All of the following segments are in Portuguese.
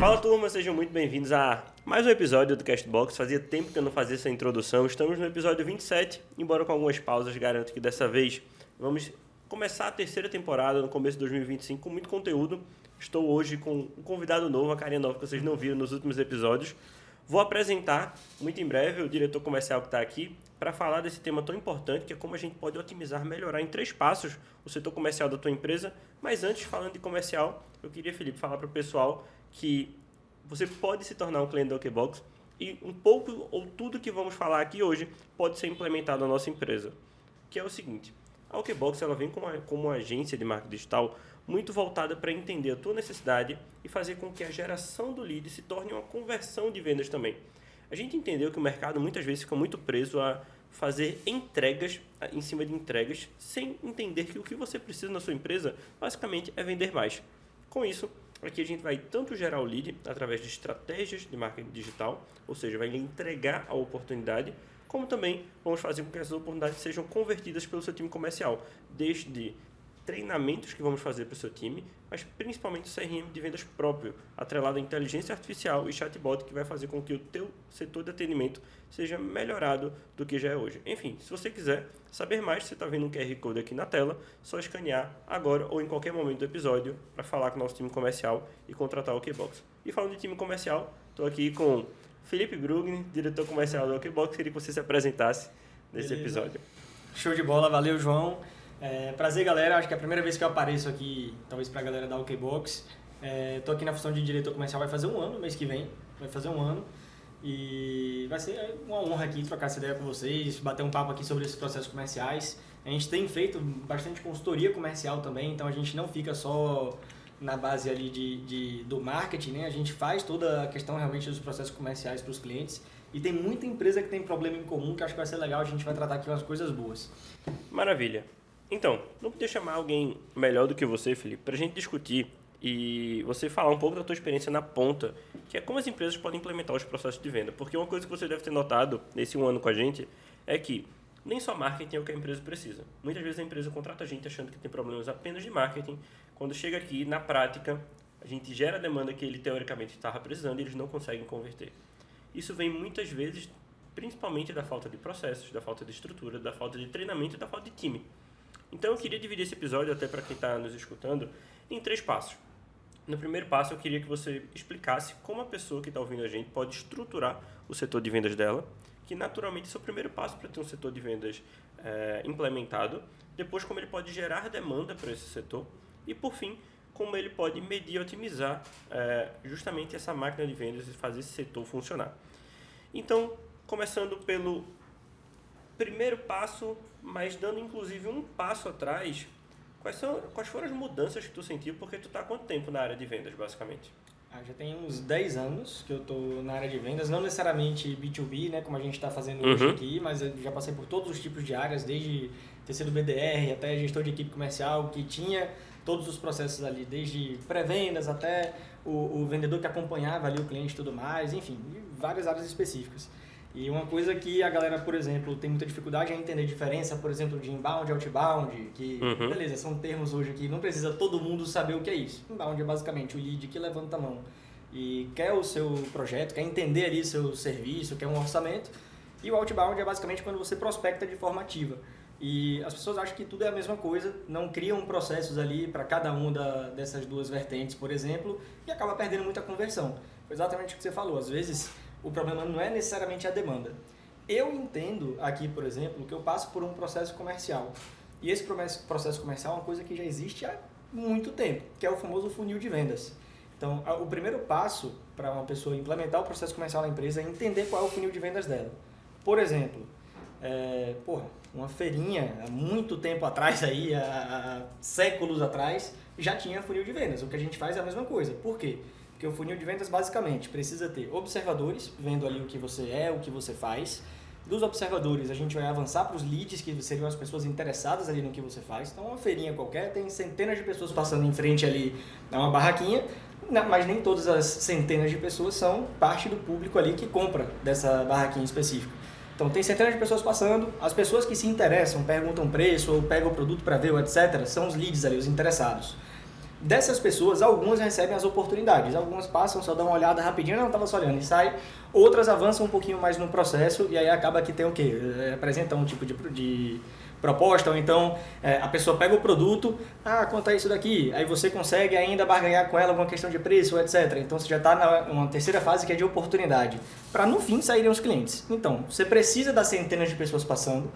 Fala turma, sejam muito bem-vindos a mais um episódio do Castbox. Fazia tempo que eu não fazia essa introdução. Estamos no episódio 27, embora com algumas pausas. Garanto que dessa vez vamos começar a terceira temporada no começo de 2025 com muito conteúdo. Estou hoje com um convidado novo, uma carinha nova que vocês não viram nos últimos episódios. Vou apresentar muito em breve o diretor comercial que está aqui para falar desse tema tão importante que é como a gente pode otimizar, melhorar em 3 passos o setor comercial da tua empresa. Mas antes, falando de comercial, eu queria, Felipe, falar para o pessoal que você pode se tornar um cliente da OKBox e um pouco ou tudo que vamos falar aqui hoje pode ser implementado na nossa empresa. Que é o seguinte, a OKBox ela vem como uma agência de marketing digital muito voltada para entender a tua necessidade e fazer com que a geração do lead se torne uma conversão de vendas também. A gente entendeu que o mercado muitas vezes fica muito preso a fazer entregas em cima de entregas sem entender que o que você precisa na sua empresa basicamente é vender mais. Com isso, aqui a gente vai tanto gerar o lead através de estratégias de marketing digital, ou seja, vai lhe entregar a oportunidade, como também vamos fazer com que essas oportunidades sejam convertidas pelo seu time comercial, desde treinamentos que vamos fazer para o seu time, mas principalmente o CRM de vendas próprio, atrelado à inteligência artificial e chatbot, que vai fazer com que o teu setor de atendimento seja melhorado do que já é hoje. Enfim, se você quiser saber mais, você está vendo um QR Code aqui na tela, só escanear agora ou em qualquer momento do episódio para falar com o nosso time comercial e contratar o OKBox. E falando de time comercial, estou aqui com Felipe Brugni, diretor comercial da OKBox, queria que você se apresentasse nesse episódio. Show de bola, valeu João. Prazer galera, acho que é a primeira vez que eu apareço aqui, talvez para a galera da OKBox. Estou aqui na função de diretor comercial, vai fazer um ano, mês que vem, vai fazer um ano. E vai ser uma honra aqui trocar essa ideia com vocês, bater um papo aqui sobre esses processos comerciais. A gente tem feito bastante consultoria comercial também, então a gente não fica só na base ali do marketing, né? A gente faz toda a questão realmente dos processos comerciais para os clientes. E tem muita empresa que tem problema em comum, que acho que vai ser legal, a gente vai tratar aqui umas coisas boas. Maravilha. Então, não podia chamar alguém melhor do que você, Felipe, para a gente discutir e você falar um pouco da tua experiência na ponta, que é como as empresas podem implementar os processos de venda. Porque uma coisa que você deve ter notado nesse um ano com a gente é que nem só marketing é o que a empresa precisa. Muitas vezes a empresa contrata a gente achando que tem problemas apenas de marketing. Quando chega aqui, na prática, a gente gera a demanda que ele teoricamente estava precisando e eles não conseguem converter. Isso vem muitas vezes, principalmente da falta de processos, da falta de estrutura, da falta de treinamento e da falta de time. Então eu queria dividir esse episódio, até para quem está nos escutando, em 3 passos. No primeiro passo eu queria que você explicasse como a pessoa que está ouvindo a gente pode estruturar o setor de vendas dela, que naturalmente esse é o primeiro passo para ter um setor de vendas implementado. Depois como ele pode gerar demanda para esse setor e por fim como ele pode medir e otimizar justamente essa máquina de vendas e fazer esse setor funcionar. Então, começando pelo primeiro passo, mas dando inclusive um passo atrás, quais foram as mudanças que tu sentiu, porque tu está há quanto tempo na área de vendas, basicamente? Já tem uns 10 anos que eu estou na área de vendas, não necessariamente B2B, né, como a gente está fazendo hoje aqui, mas eu já passei por todos os tipos de áreas, desde ter sido BDR até gestor de equipe comercial, que tinha todos os processos ali, desde pré-vendas até o vendedor que acompanhava ali o cliente e tudo mais, enfim, várias áreas específicas. E uma coisa que a galera, por exemplo, tem muita dificuldade é entender a diferença, por exemplo, de inbound e outbound, que, beleza, são termos hoje que não precisa todo mundo saber o que é isso. Inbound é basicamente o lead que levanta a mão e quer o seu projeto, quer entender ali seu serviço, quer um orçamento. E o outbound é basicamente quando você prospecta de forma ativa. E as pessoas acham que tudo é a mesma coisa, não criam processos ali para cada uma dessas duas vertentes, por exemplo, e acaba perdendo muita conversão. Foi exatamente o que você falou, às vezes o problema não é necessariamente a demanda. Eu entendo aqui, por exemplo, que eu passo por um processo comercial. E esse processo comercial é uma coisa que já existe há muito tempo, que é o famoso funil de vendas. Então, o primeiro passo para uma pessoa implementar o processo comercial na empresa é entender qual é o funil de vendas dela. Por exemplo, uma feirinha, há muito tempo atrás, há séculos atrás, já tinha funil de vendas. O que a gente faz é a mesma coisa. Por quê? Porque o funil de vendas basicamente precisa ter observadores, vendo ali o que você é, o que você faz. Dos observadores a gente vai avançar para os leads, que seriam as pessoas interessadas ali no que você faz. Então uma feirinha qualquer tem centenas de pessoas passando em frente ali a uma barraquinha, mas nem todas as centenas de pessoas são parte do público ali que compra dessa barraquinha específica. Então tem centenas de pessoas passando, as pessoas que se interessam, perguntam preço ou pegam o produto para ver, etc., são os leads ali, os interessados. Dessas pessoas, algumas recebem as oportunidades, algumas passam, só dão uma olhada rapidinho, não, estava só olhando, e sai. Outras avançam um pouquinho mais no processo e aí acaba que tem o quê? Apresenta um tipo de proposta, ou então a pessoa pega o produto, quanto é isso daqui? Aí você consegue ainda barganhar com ela alguma questão de preço, etc. Então você já está numa terceira fase que é de oportunidade, para no fim saírem os clientes. Então, você precisa das centenas de pessoas passando,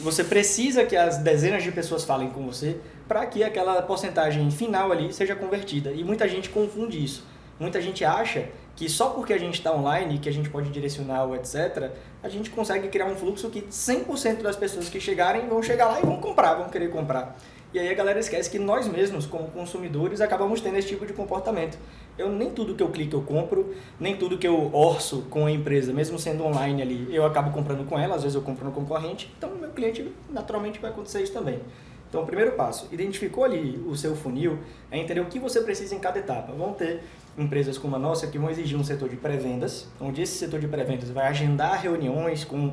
você precisa que as dezenas de pessoas falem com você para que aquela porcentagem final ali seja convertida. E muita gente confunde isso. Muita gente acha que só porque a gente está online, que a gente pode direcionar ou etc., a gente consegue criar um fluxo que 100% das pessoas que chegarem vão chegar lá e vão comprar, vão querer comprar. E aí a galera esquece que nós mesmos, como consumidores, acabamos tendo esse tipo de comportamento. Nem tudo que eu clico eu compro, nem tudo que eu orço com a empresa, mesmo sendo online ali, eu acabo comprando com ela, às vezes eu compro no concorrente, então o meu cliente naturalmente vai acontecer isso também. Então o primeiro passo, identificou ali o seu funil, é entender o que você precisa em cada etapa. Vão ter empresas como a nossa que vão exigir um setor de pré-vendas, onde esse setor de pré-vendas vai agendar reuniões com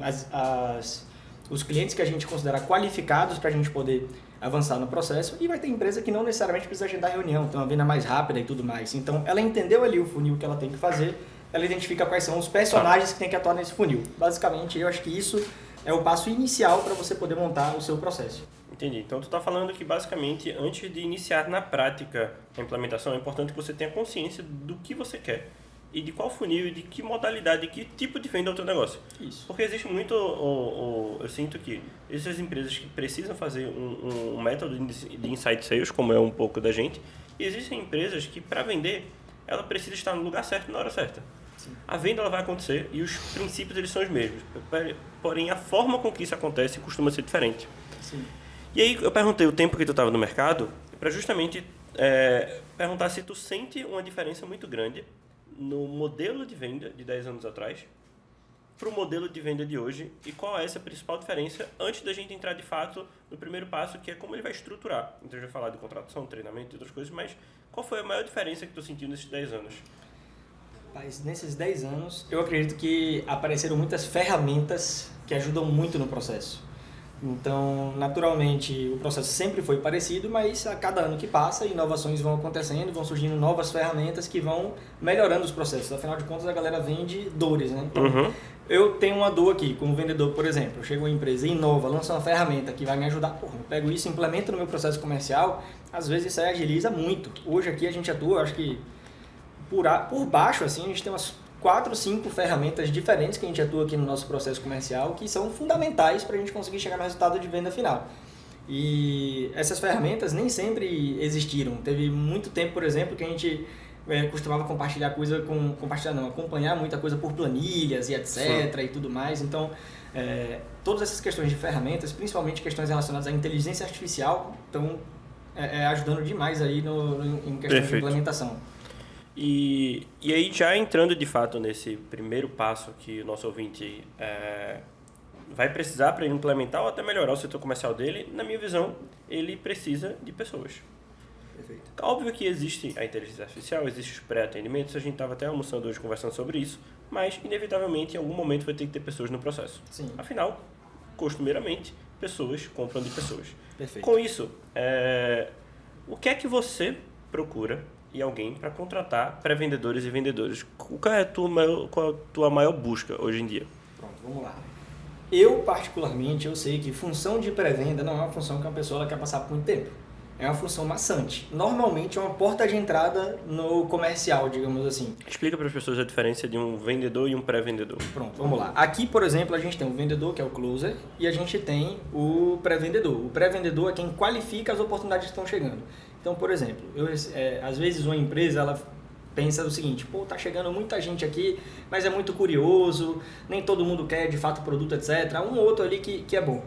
os clientes que a gente considera qualificados para a gente poder avançar no processo, e vai ter empresa que não necessariamente precisa agendar reunião, tem uma venda mais rápida e tudo mais. Então, ela entendeu ali o funil que ela tem que fazer, ela identifica quais são os personagens que tem que atuar nesse funil. Basicamente, eu acho que isso é o passo inicial para você poder montar o seu processo. Entendi. Então, tu está falando que, basicamente, antes de iniciar na prática a implementação, é importante que você tenha consciência do que você quer. E de qual funil, e de que modalidade, de que tipo de venda é o teu negócio. Isso. Porque existe muito, eu sinto que essas empresas que precisam fazer um método de insight sales, como é um pouco da gente, e existem empresas que, para vender, ela precisa estar no lugar certo na hora certa. Sim. A venda ela vai acontecer e os princípios eles são os mesmos. Porém, a forma com que isso acontece costuma ser diferente. Sim. E aí eu perguntei o tempo que tu estava no mercado para justamente perguntar se tu sente uma diferença muito grande no modelo de venda de 10 anos atrás para o modelo de venda de hoje e qual é essa principal diferença antes da gente entrar de fato no primeiro passo, que é como ele vai estruturar. Então, eu já falar de contratação, treinamento e outras coisas, mas qual foi a maior diferença que tu sentiu nesses 10 anos? Mas nesses 10 anos, eu acredito que apareceram muitas ferramentas que ajudam muito no processo. Então, naturalmente, o processo sempre foi parecido, mas a cada ano que passa, inovações vão acontecendo, vão surgindo novas ferramentas que vão melhorando os processos. Afinal de contas, a galera vende dores, né? Então, eu tenho uma dor aqui, como vendedor, por exemplo. Eu chego a uma empresa, inova, lança uma ferramenta que vai me ajudar. Eu pego isso, implemento no meu processo comercial, às vezes isso aí agiliza muito. Hoje aqui a gente atua, acho que por baixo, assim, a gente tem umas 4, 5 ferramentas diferentes que a gente atua aqui no nosso processo comercial que são fundamentais para a gente conseguir chegar no resultado de venda final. E essas ferramentas nem sempre existiram. Teve muito tempo, por exemplo, que a gente costumava acompanhar muita coisa por planilhas e etc. Sim. E tudo mais. Então, todas essas questões de ferramentas, principalmente questões relacionadas à inteligência artificial, estão ajudando demais aí em questões de implementação. E aí, já entrando de fato nesse primeiro passo que o nosso ouvinte vai precisar para implementar ou até melhorar o setor comercial dele, na minha visão, ele precisa de pessoas. Perfeito. Óbvio que existe a inteligência artificial, existem os pré-atendimentos, a gente estava até almoçando hoje conversando sobre isso, mas inevitavelmente em algum momento vai ter que ter pessoas no processo. Sim. Afinal, costumeiramente, pessoas compram de pessoas. Perfeito. Com isso, o que é que você procura e alguém para contratar pré-vendedores e vendedores? Qual é a tua maior busca hoje em dia? Pronto, vamos lá. Eu, particularmente, eu sei que função de pré-venda não é uma função que uma pessoa quer passar por muito tempo. É uma função maçante. Normalmente é uma porta de entrada no comercial, digamos assim. Explica para as pessoas a diferença de um vendedor e um pré-vendedor. Pronto, vamos lá. Aqui, por exemplo, a gente tem o vendedor, que é o closer, e a gente tem o pré-vendedor. O pré-vendedor é quem qualifica as oportunidades que estão chegando. Então, por exemplo, às vezes uma empresa ela pensa o seguinte: tá chegando muita gente aqui, mas é muito curioso, nem todo mundo quer de fato produto, etc. Um ou outro ali que é bom.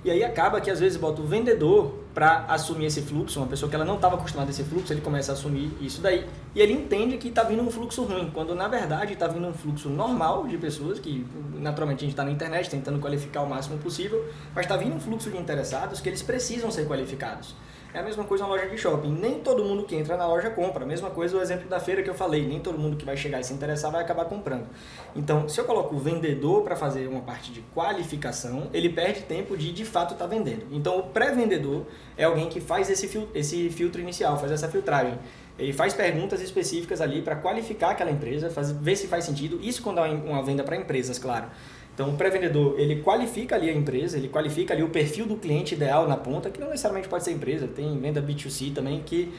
E aí acaba que às vezes bota o vendedor para assumir esse fluxo, uma pessoa que ela não estava acostumada a esse fluxo, ele começa a assumir isso daí, e ele entende que está vindo um fluxo ruim, quando na verdade está vindo um fluxo normal de pessoas, que naturalmente a gente está na internet tentando qualificar o máximo possível, mas está vindo um fluxo de interessados que eles precisam ser qualificados. É a mesma coisa na loja de shopping. Nem todo mundo que entra na loja compra. A mesma coisa o exemplo da feira que eu falei. Nem todo mundo que vai chegar e se interessar vai acabar comprando. Então, se eu coloco o vendedor para fazer uma parte de qualificação, ele perde tempo de fato estar vendendo. Então, o pré-vendedor é alguém que faz esse filtro inicial, faz essa filtragem. Ele faz perguntas específicas ali para qualificar aquela empresa, ver se faz sentido. Isso quando é uma venda para empresas, claro. Então, o pré-vendedor, ele qualifica ali a empresa, ele qualifica ali o perfil do cliente ideal na ponta, que não necessariamente pode ser empresa, tem venda B2C também que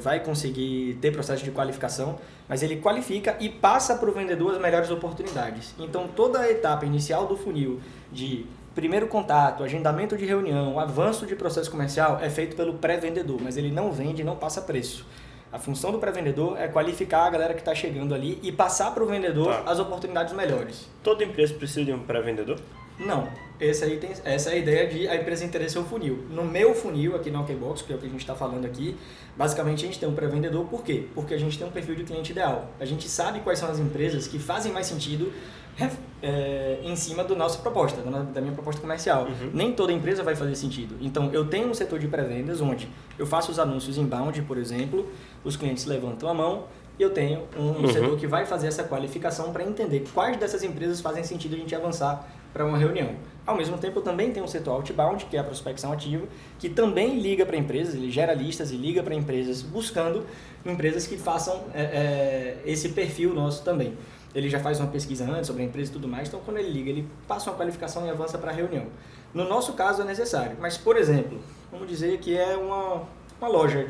vai conseguir ter processo de qualificação, mas ele qualifica e passa para o vendedor as melhores oportunidades. Então, toda a etapa inicial do funil de primeiro contato, agendamento de reunião, avanço de processo comercial é feito pelo pré-vendedor, mas ele não vende, não passa preço. A função do pré-vendedor é qualificar a galera que está chegando ali e passar para o vendedor as oportunidades melhores. Toda empresa precisa de um pré-vendedor? Não. Essa é a ideia de a empresa entender seu funil. No meu funil, aqui na OKBox, que é o que a gente está falando aqui, basicamente a gente tem um pré-vendedor. Por quê? Porque a gente tem um perfil de cliente ideal. A gente sabe quais são as empresas que fazem mais sentido em cima da nossa proposta, da minha proposta comercial. Uhum. Nem toda empresa vai fazer sentido. Então, eu tenho um setor de pré-vendas onde eu faço os anúncios inbound, por exemplo, os clientes levantam a mão e eu tenho um setor que vai fazer essa qualificação para entender quais dessas empresas fazem sentido a gente avançar para uma reunião. Ao mesmo tempo, eu também tenho um setor outbound, que é a prospecção ativa, que também liga para empresas, ele gera listas e liga para empresas, buscando empresas que façam esse perfil nosso também. Ele já faz uma pesquisa antes sobre a empresa e tudo mais, então quando ele liga, ele passa uma qualificação e avança para a reunião. No nosso caso é necessário, mas por exemplo, vamos dizer que é uma loja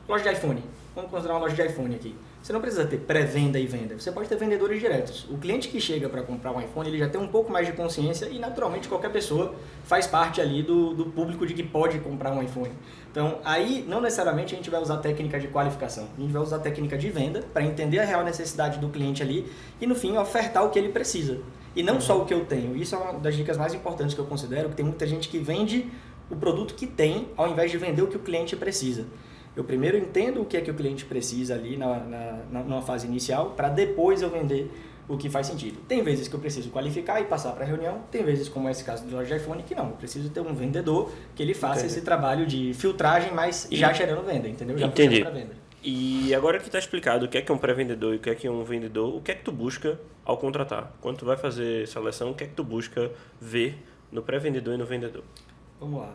loja de iPhone. Vamos considerar uma loja de iPhone aqui. Você não precisa ter pré-venda e venda, você pode ter vendedores diretos. O cliente que chega para comprar um iPhone, ele já tem um pouco mais de consciência e naturalmente qualquer pessoa faz parte ali do público de que pode comprar um iPhone. Então aí não necessariamente a gente vai usar técnica de qualificação, a gente vai usar técnica de venda para entender a real necessidade do cliente ali e no fim ofertar o que ele precisa. E não só o que eu tenho. Isso é uma das dicas mais importantes que eu considero, que tem muita gente que vende o produto que tem ao invés de vender o que o cliente precisa. Eu primeiro entendo o que é que o cliente precisa ali numa fase inicial, para depois eu vender o que faz sentido. Tem vezes que eu preciso qualificar e passar para a reunião, tem vezes, como é esse caso do loja de iPhone, que não. Eu preciso ter um vendedor que ele faça esse trabalho de filtragem, mas já gerando venda, entendeu? Já puxando para venda. E agora que está explicado o que é um pré-vendedor e o que é um vendedor, o que é que tu busca ao contratar? Quando tu vai fazer seleção, o que é que tu busca ver no pré-vendedor e no vendedor? Vamos lá.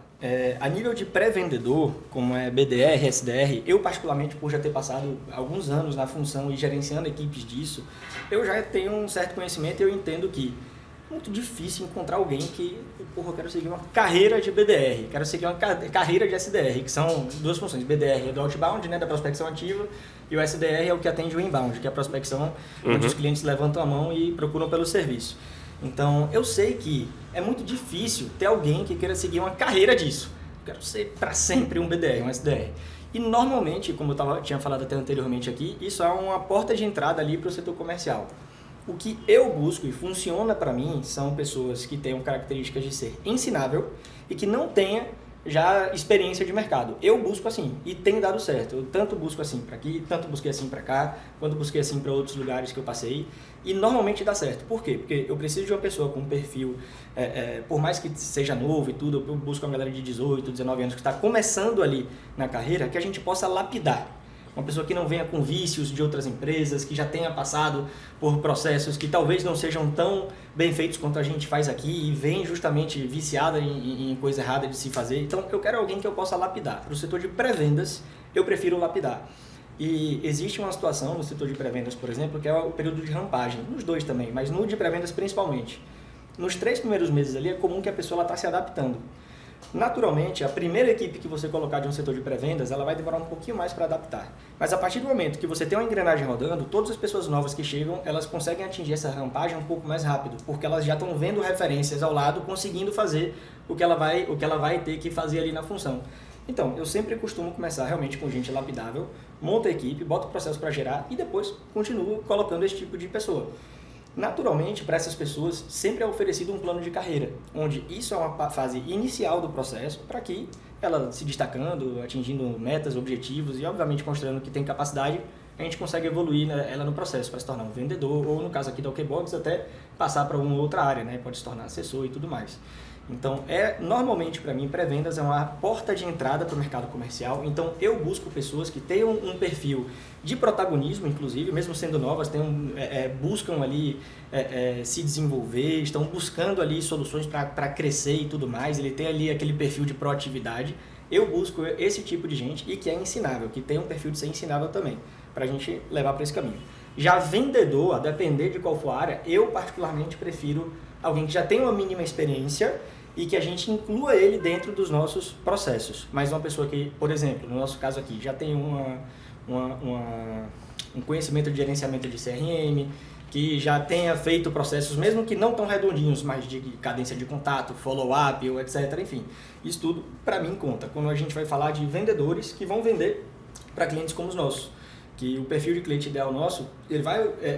A nível de pré-vendedor, como é BDR, SDR, eu particularmente, por já ter passado alguns anos na função e gerenciando equipes disso, eu já tenho um certo conhecimento e eu entendo que é muito difícil encontrar alguém que, eu quero seguir uma carreira de BDR, quero seguir uma carreira de SDR, que são duas funções. BDR é do outbound, né, da prospecção ativa, e o SDR é o que atende o inbound, que é a prospecção onde os clientes levantam a mão e procuram pelo serviço. Então, eu sei que é muito difícil ter alguém que queira seguir uma carreira disso. Eu quero ser para sempre um BDR, um SDR. E normalmente, como eu tinha falado até anteriormente aqui, isso é uma porta de entrada ali para o setor comercial. O que eu busco e funciona para mim são pessoas que tenham características de ser ensinável e que não tenha já experiência de mercado. Eu busco assim e tem dado certo. Eu tanto busco assim para aqui, tanto busquei assim para cá, quanto busquei assim para outros lugares que eu passei e normalmente dá certo. Por quê? Porque eu preciso de uma pessoa com um perfil, por mais que seja novo e tudo, eu busco uma galera de 18, 19 anos que está começando ali na carreira, que a gente possa lapidar. Uma pessoa que não venha com vícios de outras empresas, que já tenha passado por processos que talvez não sejam tão bem feitos quanto a gente faz aqui e vem justamente viciada em coisa errada de se fazer. Então, eu quero alguém que eu possa lapidar. Para o setor de pré-vendas, eu prefiro lapidar. E existe uma situação no setor de pré-vendas, por exemplo, que é o período de rampagem. Nos dois também, mas no de pré-vendas principalmente. Nos 3 primeiros meses ali, é comum que a pessoa está se adaptando. Naturalmente, a primeira equipe que você colocar de um setor de pré-vendas, ela vai demorar um pouquinho mais para adaptar. Mas a partir do momento que você tem uma engrenagem rodando, todas as pessoas novas que chegam, elas conseguem atingir essa rampagem um pouco mais rápido, porque elas já estão vendo referências ao lado, conseguindo fazer o que ela vai ter que fazer ali na função. Então, eu sempre costumo começar realmente com gente lapidável, monto a equipe, boto o processo para gerar e depois continuo colocando esse tipo de pessoa. Naturalmente, para essas pessoas, sempre é oferecido um plano de carreira, onde isso é uma fase inicial do processo, para que ela se destacando, atingindo metas, objetivos e, obviamente, mostrando que tem capacidade, a gente consegue evoluir ela no processo para se tornar um vendedor ou, no caso aqui da OKBox, até passar para uma outra área, né? Pode se tornar assessor e tudo mais. Então, normalmente para mim, pré-vendas é uma porta de entrada para o mercado comercial. Então, eu busco pessoas que tenham um perfil de protagonismo, inclusive, mesmo sendo novas, buscam ali se desenvolver, estão buscando ali soluções para crescer e tudo mais. Ele tem ali aquele perfil de proatividade. Eu busco esse tipo de gente e que é ensinável, que tem um perfil de ser ensinável também, para a gente levar para esse caminho. Já vendedor, a depender de qual for a área, eu particularmente prefiro alguém que já tem uma mínima experiência e que a gente inclua ele dentro dos nossos processos. Mas uma pessoa que, por exemplo, no nosso caso aqui, já tem um conhecimento de gerenciamento de CRM, que já tenha feito processos, mesmo que não tão redondinhos, mas de cadência de contato, follow-up, etc. Enfim, isso tudo para mim conta. Quando a gente vai falar de vendedores que vão vender para clientes como os nossos, que o perfil de cliente ideal nosso, ele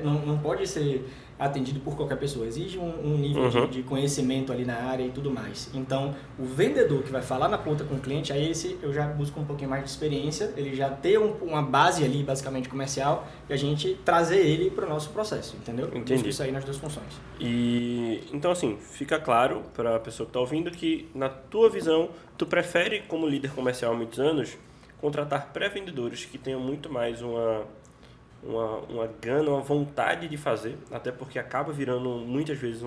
não pode ser atendido por qualquer pessoa, exige um nível de conhecimento ali na área e tudo mais. Então, o vendedor que vai falar na ponta com o cliente, aí eu já busco um pouquinho mais de experiência, ele já ter uma base ali, basicamente comercial, e a gente trazer ele para o nosso processo, entendeu? Entendi. Busco isso aí nas duas funções. Então, assim, fica claro para a pessoa que está ouvindo que, na tua visão, tu prefere, como líder comercial há muitos anos, contratar pré-vendedores que tenham muito mais uma gana, uma vontade de fazer, até porque acaba virando muitas vezes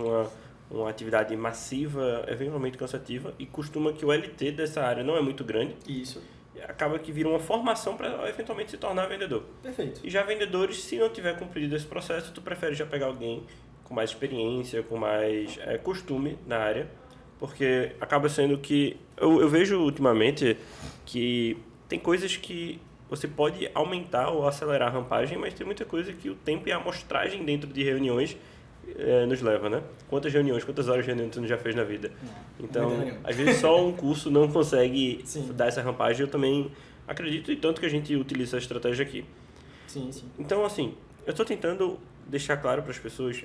uma atividade massiva, eventualmente cansativa, e costuma que o LT dessa área não é muito grande. Isso. Acaba que vira uma formação para eventualmente se tornar vendedor. Perfeito. E já vendedores, se não tiver cumprido esse processo, tu prefere já pegar alguém com mais experiência, com mais costume na área, porque acaba sendo que eu vejo ultimamente que tem coisas que você pode aumentar ou acelerar a rampagem, mas tem muita coisa que o tempo e a amostragem dentro de reuniões nos leva, né? Quantas horas de reunião você já fez na vida? Não, então, às vezes só um curso não consegue dar essa rampagem. Eu também acredito, e tanto que a gente utiliza essa estratégia aqui. Sim, sim. Então, assim, eu estou tentando deixar claro para as pessoas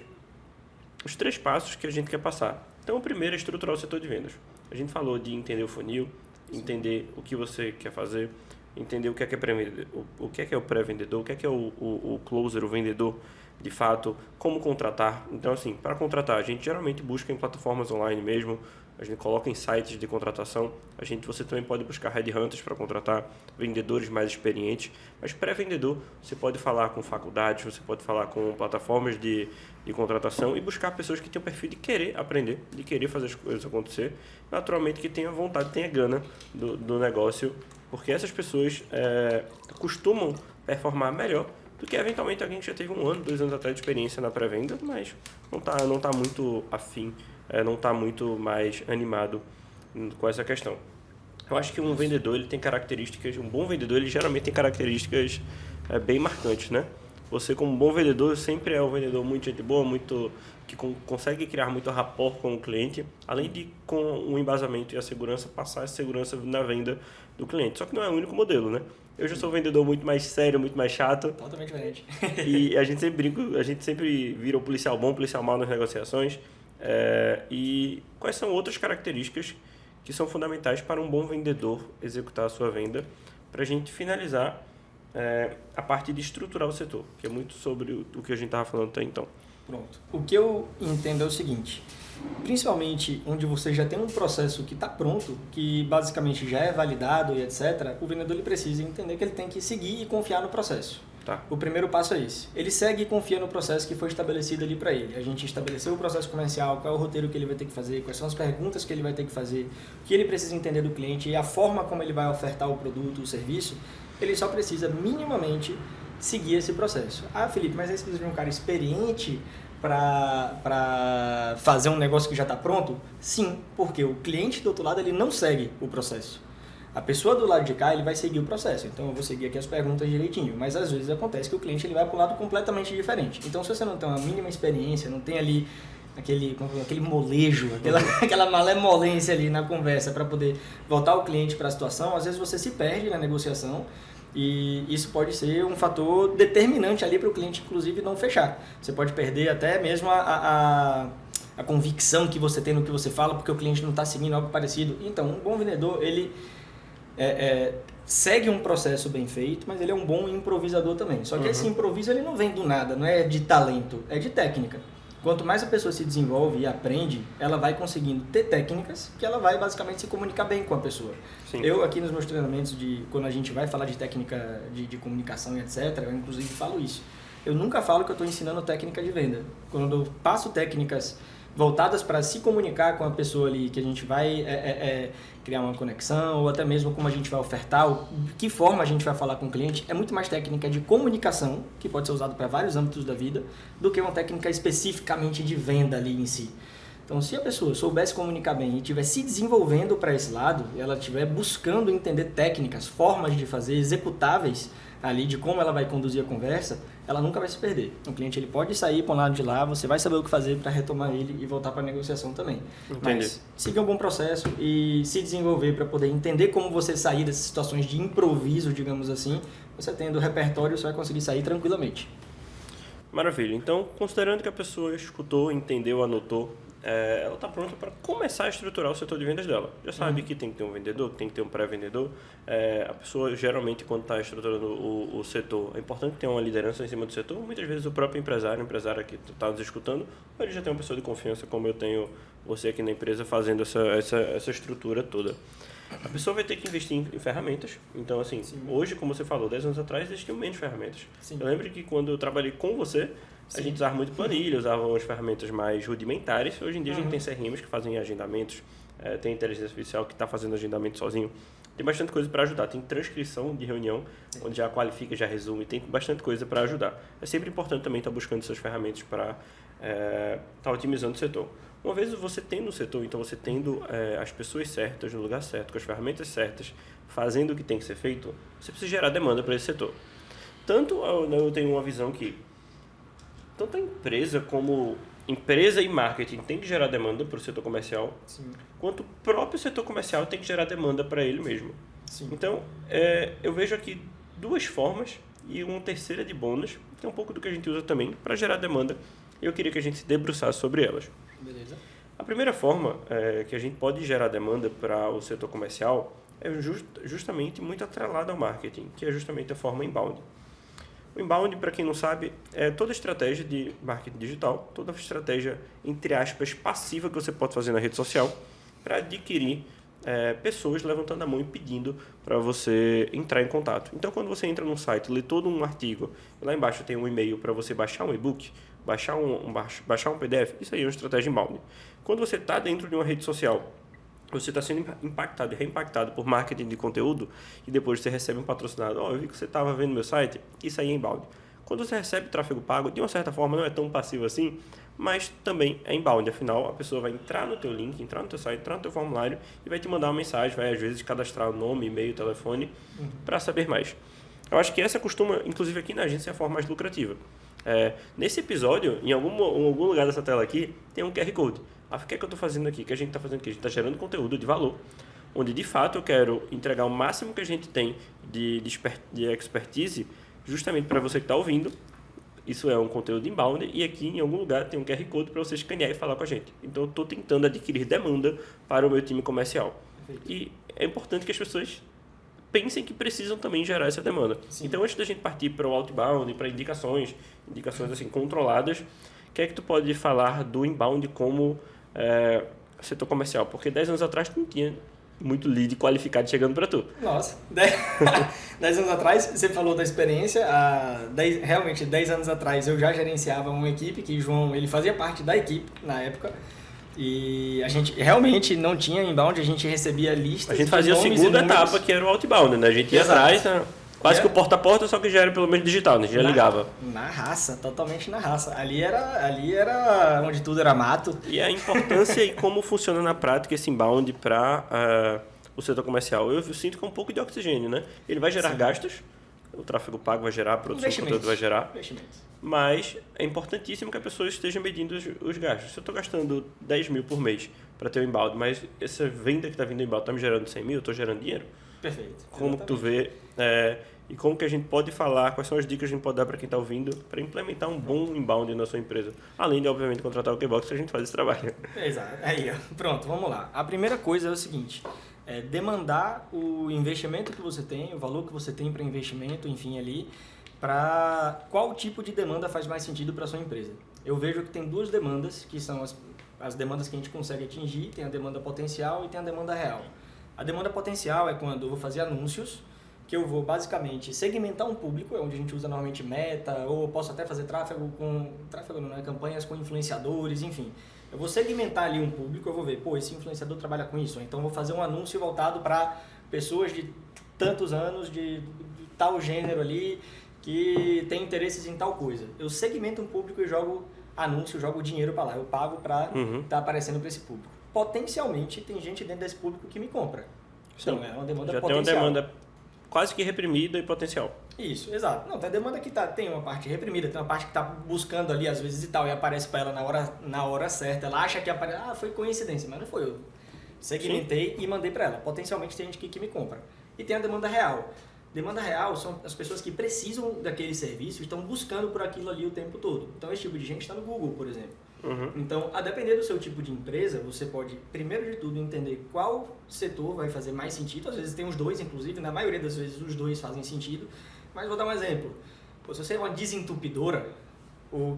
os 3 passos que a gente quer passar. Então, o primeiro é estruturar o setor de vendas. A gente falou de entender o funil, entender o que você quer fazer, entender o que é o pré-vendedor, o que é o closer, o vendedor, de fato, como contratar. Então, assim, para contratar, a gente geralmente busca em plataformas online mesmo, a gente coloca em sites de contratação, você também pode buscar headhunters para contratar vendedores mais experientes, mas pré-vendedor, você pode falar com faculdades, você pode falar com plataformas de contratação e buscar pessoas que têm o perfil de querer aprender, de querer fazer as coisas acontecer, naturalmente que tenha vontade, tenha gana do negócio, porque essas pessoas costumam performar melhor do que eventualmente alguém que já teve 1 ano, 2 anos até de experiência na pré-venda, mas não tá muito afim, não está muito mais animado com essa questão. Eu acho que um vendedor, ele tem características, um bom vendedor, ele geralmente tem características bem marcantes, né? Você, como bom vendedor, sempre é um vendedor muito gente boa, que consegue criar muito rapport com o cliente, além de, com o embasamento e a segurança, passar essa segurança na venda do cliente. Só que não é o único modelo, né? Eu já sou um vendedor muito mais sério, muito mais chato. Totalmente diferente. E a gente sempre vira o policial bom, o policial mau nas negociações. E quais são outras características que são fundamentais para um bom vendedor executar a sua venda, para a gente finalizar a parte de estruturar o setor, que é muito sobre o que a gente estava falando até então. Pronto. O que eu entendo é o seguinte, principalmente onde você já tem um processo que está pronto, que basicamente já é validado e etc., o vendedor ele precisa entender que ele tem que seguir e confiar no processo. Tá. O primeiro passo é esse. Ele segue e confia no processo que foi estabelecido ali para ele. A gente estabeleceu o processo comercial, qual é o roteiro que ele vai ter que fazer, quais são as perguntas que ele vai ter que fazer, o que ele precisa entender do cliente e a forma como ele vai ofertar o produto, o serviço. Ele só precisa minimamente seguir esse processo. Ah, Felipe, mas aí você precisa de um cara experiente para fazer um negócio que já está pronto? Sim, porque o cliente do outro lado ele não segue o processo. A pessoa do lado de cá ele vai seguir o processo, então eu vou seguir aqui as perguntas direitinho, mas às vezes acontece que o cliente ele vai para um lado completamente diferente. Então se você não tem uma mínima experiência, não tem ali aquele molejo, aquela malemolência ali na conversa para poder voltar o cliente para a situação, às vezes você se perde na negociação e isso pode ser um fator determinante ali para o cliente, inclusive, não fechar. Você pode perder até mesmo a convicção que você tem no que você fala, porque o cliente não está seguindo algo parecido. Então, um bom vendedor, ele segue um processo bem feito, mas ele é um bom improvisador também. Só que esse improviso ele não vem do nada, não é de talento, é de técnica. Quanto mais a pessoa se desenvolve e aprende, ela vai conseguindo ter técnicas que ela vai basicamente se comunicar bem com a pessoa. Sim. Eu aqui nos meus treinamentos, quando a gente vai falar de técnica de comunicação e etc., eu inclusive falo isso. Eu nunca falo que eu estou ensinando técnica de venda. Quando eu passo técnicas voltadas para se comunicar com a pessoa ali, que a gente vai criar uma conexão, ou até mesmo como a gente vai ofertar, ou que forma a gente vai falar com o cliente, é muito mais técnica de comunicação, que pode ser usado para vários âmbitos da vida, do que uma técnica especificamente de venda ali em si. Então, se a pessoa soubesse comunicar bem e estiver se desenvolvendo para esse lado, ela estiver buscando entender técnicas, formas de fazer, executáveis ali de como ela vai conduzir a conversa, ela nunca vai se perder. O cliente ele pode sair para um lado de lá, você vai saber o que fazer para retomar ele e voltar para a negociação também. Entendi. Mas seguir um bom processo e se desenvolver para poder entender como você sair dessas situações de improviso, digamos assim, você tendo o repertório, você vai conseguir sair tranquilamente. Maravilha. Então, considerando que a pessoa escutou, entendeu, anotou, ela está pronta para começar a estruturar o setor de vendas dela. Já sabe que tem que ter um vendedor, que tem que ter um pré-vendedor. A pessoa, geralmente, quando está estruturando o setor, é importante ter uma liderança em cima do setor. Muitas vezes o próprio empresário que está nos escutando, ele já tem uma pessoa de confiança, como eu tenho você aqui na empresa, fazendo essa estrutura toda. A pessoa vai ter que investir em ferramentas. Então, assim, hoje, como você falou, 10 anos atrás, existiam menos ferramentas. Sim. Eu lembro que quando eu trabalhei com você, a gente usava muito planilha, usava umas ferramentas mais rudimentares. Hoje em dia a gente tem CRMs que fazem agendamentos, tem inteligência artificial que está fazendo agendamento sozinho. Tem bastante coisa para ajudar. Tem transcrição de reunião, onde já qualifica, já resume. Tem bastante coisa para ajudar. É sempre importante também estar buscando essas ferramentas para estar otimizando o setor. Uma vez você tendo o setor, então você tendo as pessoas certas, no lugar certo, com as ferramentas certas, fazendo o que tem que ser feito, você precisa gerar demanda para esse setor. Tanto eu tenho uma visão que tanto a empresa como empresa e marketing tem que gerar demanda para o setor comercial, Sim. quanto o próprio setor comercial tem que gerar demanda para ele mesmo. Sim. Então, eu vejo aqui duas formas e uma terceira de bônus, que é um pouco do que a gente usa também para gerar demanda, e eu queria que a gente se debruçasse sobre elas. Beleza. A primeira forma que a gente pode gerar demanda para o setor comercial é justamente muito atrelada ao marketing, que é justamente a forma inbound. O inbound, para quem não sabe, é toda estratégia de marketing digital, toda estratégia, entre aspas, passiva que você pode fazer na rede social para adquirir pessoas levantando a mão e pedindo para você entrar em contato. Então, quando você entra num site, lê todo um artigo, lá embaixo tem um e-mail para você baixar um e-book, baixar um PDF, isso aí é uma estratégia inbound. Quando você está dentro de uma rede social, você está sendo impactado e reimpactado por marketing de conteúdo e depois você recebe um patrocinado. Eu vi que você estava vendo meu site, isso aí é inbound. Quando você recebe tráfego pago, de uma certa forma não é tão passivo assim, mas também é inbound. Afinal, a pessoa vai entrar no teu link, entrar no teu site, entrar no teu formulário e vai te mandar uma mensagem, vai às vezes cadastrar o nome, e-mail, telefone para saber mais. Eu acho que essa costuma, inclusive aqui na agência, ser a forma mais lucrativa. Nesse episódio, em algum lugar dessa tela aqui, tem um QR Code. O que é que eu estou fazendo aqui? O que a gente está fazendo aqui? A gente está gerando conteúdo de valor, onde de fato eu quero entregar o máximo que a gente tem de expertise, justamente para você que está ouvindo. Isso é um conteúdo inbound e aqui em algum lugar tem um QR Code para você escanear e falar com a gente. Então eu estou tentando adquirir demanda para o meu time comercial. Perfeito. E é importante que as pessoas pensem que precisam também gerar essa demanda. Sim. Então antes da gente partir para o outbound, para indicações assim controladas, o que é que tu pode falar do inbound como setor comercial? Porque 10 anos atrás tu não tinha muito lead qualificado chegando para tu. Nossa, 10 anos atrás, você falou da experiência, realmente 10 anos atrás eu já gerenciava uma equipe, que o João ele fazia parte da equipe na época, e a gente realmente não tinha inbound, a gente recebia listas. A gente fazia a segunda etapa, que era o outbound, né? A gente ia atrás, quase que o porta a porta, só que já era pelo menos digital, né? A gente já ligava. Na raça, totalmente na raça. Ali era onde tudo era mato. E a importância e como funciona na prática esse inbound para o setor comercial. Eu sinto que é um pouco de oxigênio, né? Ele vai gerar gastos, o tráfego pago vai gerar, a produção de conteúdo vai gerar. Mas é importantíssimo que a pessoa esteja medindo os gastos. Se eu estou gastando 10 mil por mês para ter um inbound, mas essa venda que está vindo do inbound está me gerando 100 mil, eu estou gerando dinheiro? Perfeito. Como que tu vê e como que a gente pode falar, quais são as dicas que a gente pode dar para quem está ouvindo para implementar um bom inbound na sua empresa, além de, obviamente, contratar o Kbox, que a gente faz esse trabalho. Exato. Aí, ó. Pronto, vamos lá. A primeira coisa é o seguinte, demandar o investimento que você tem, o valor que você tem para investimento, enfim, ali, para qual tipo de demanda faz mais sentido para a sua empresa. eu vejo que tem duas demandas, que são as demandas que a gente consegue atingir, tem a demanda potencial e tem a demanda real. A demanda potencial é quando eu vou fazer anúncios, que eu vou basicamente segmentar um público, é onde a gente usa normalmente meta, ou posso até fazer tráfego não é, campanhas com influenciadores, enfim. Eu vou segmentar ali um público, eu vou ver, esse influenciador trabalha com isso, então eu vou fazer um anúncio voltado para pessoas de tantos anos, de tal gênero ali, que tem interesses em tal coisa. Eu segmento um público e jogo anúncio, jogo dinheiro para lá, eu pago para estar aparecendo para esse público. Potencialmente tem gente dentro desse público que me compra. Sim. Então é uma demanda Já potencial. tem uma demanda quase que reprimida e potencial. Isso, exato. Não, tem a demanda que tem uma parte reprimida, tem uma parte que está buscando ali às vezes e tal, e aparece para ela na hora certa. Ela acha que foi coincidência, mas não foi. Eu segmentei e mandei para ela. Potencialmente tem gente que me compra. E tem a demanda real. Demanda real são as pessoas que precisam daquele serviço e estão buscando por aquilo ali o tempo todo. Então esse tipo de gente está no Google, por exemplo. Então, a depender do seu tipo de empresa, você pode, primeiro de tudo, entender qual setor vai fazer mais sentido. Às vezes tem os dois, inclusive, na maioria das vezes os dois fazem sentido. Mas vou dar um exemplo. Se você é uma desentupidora, o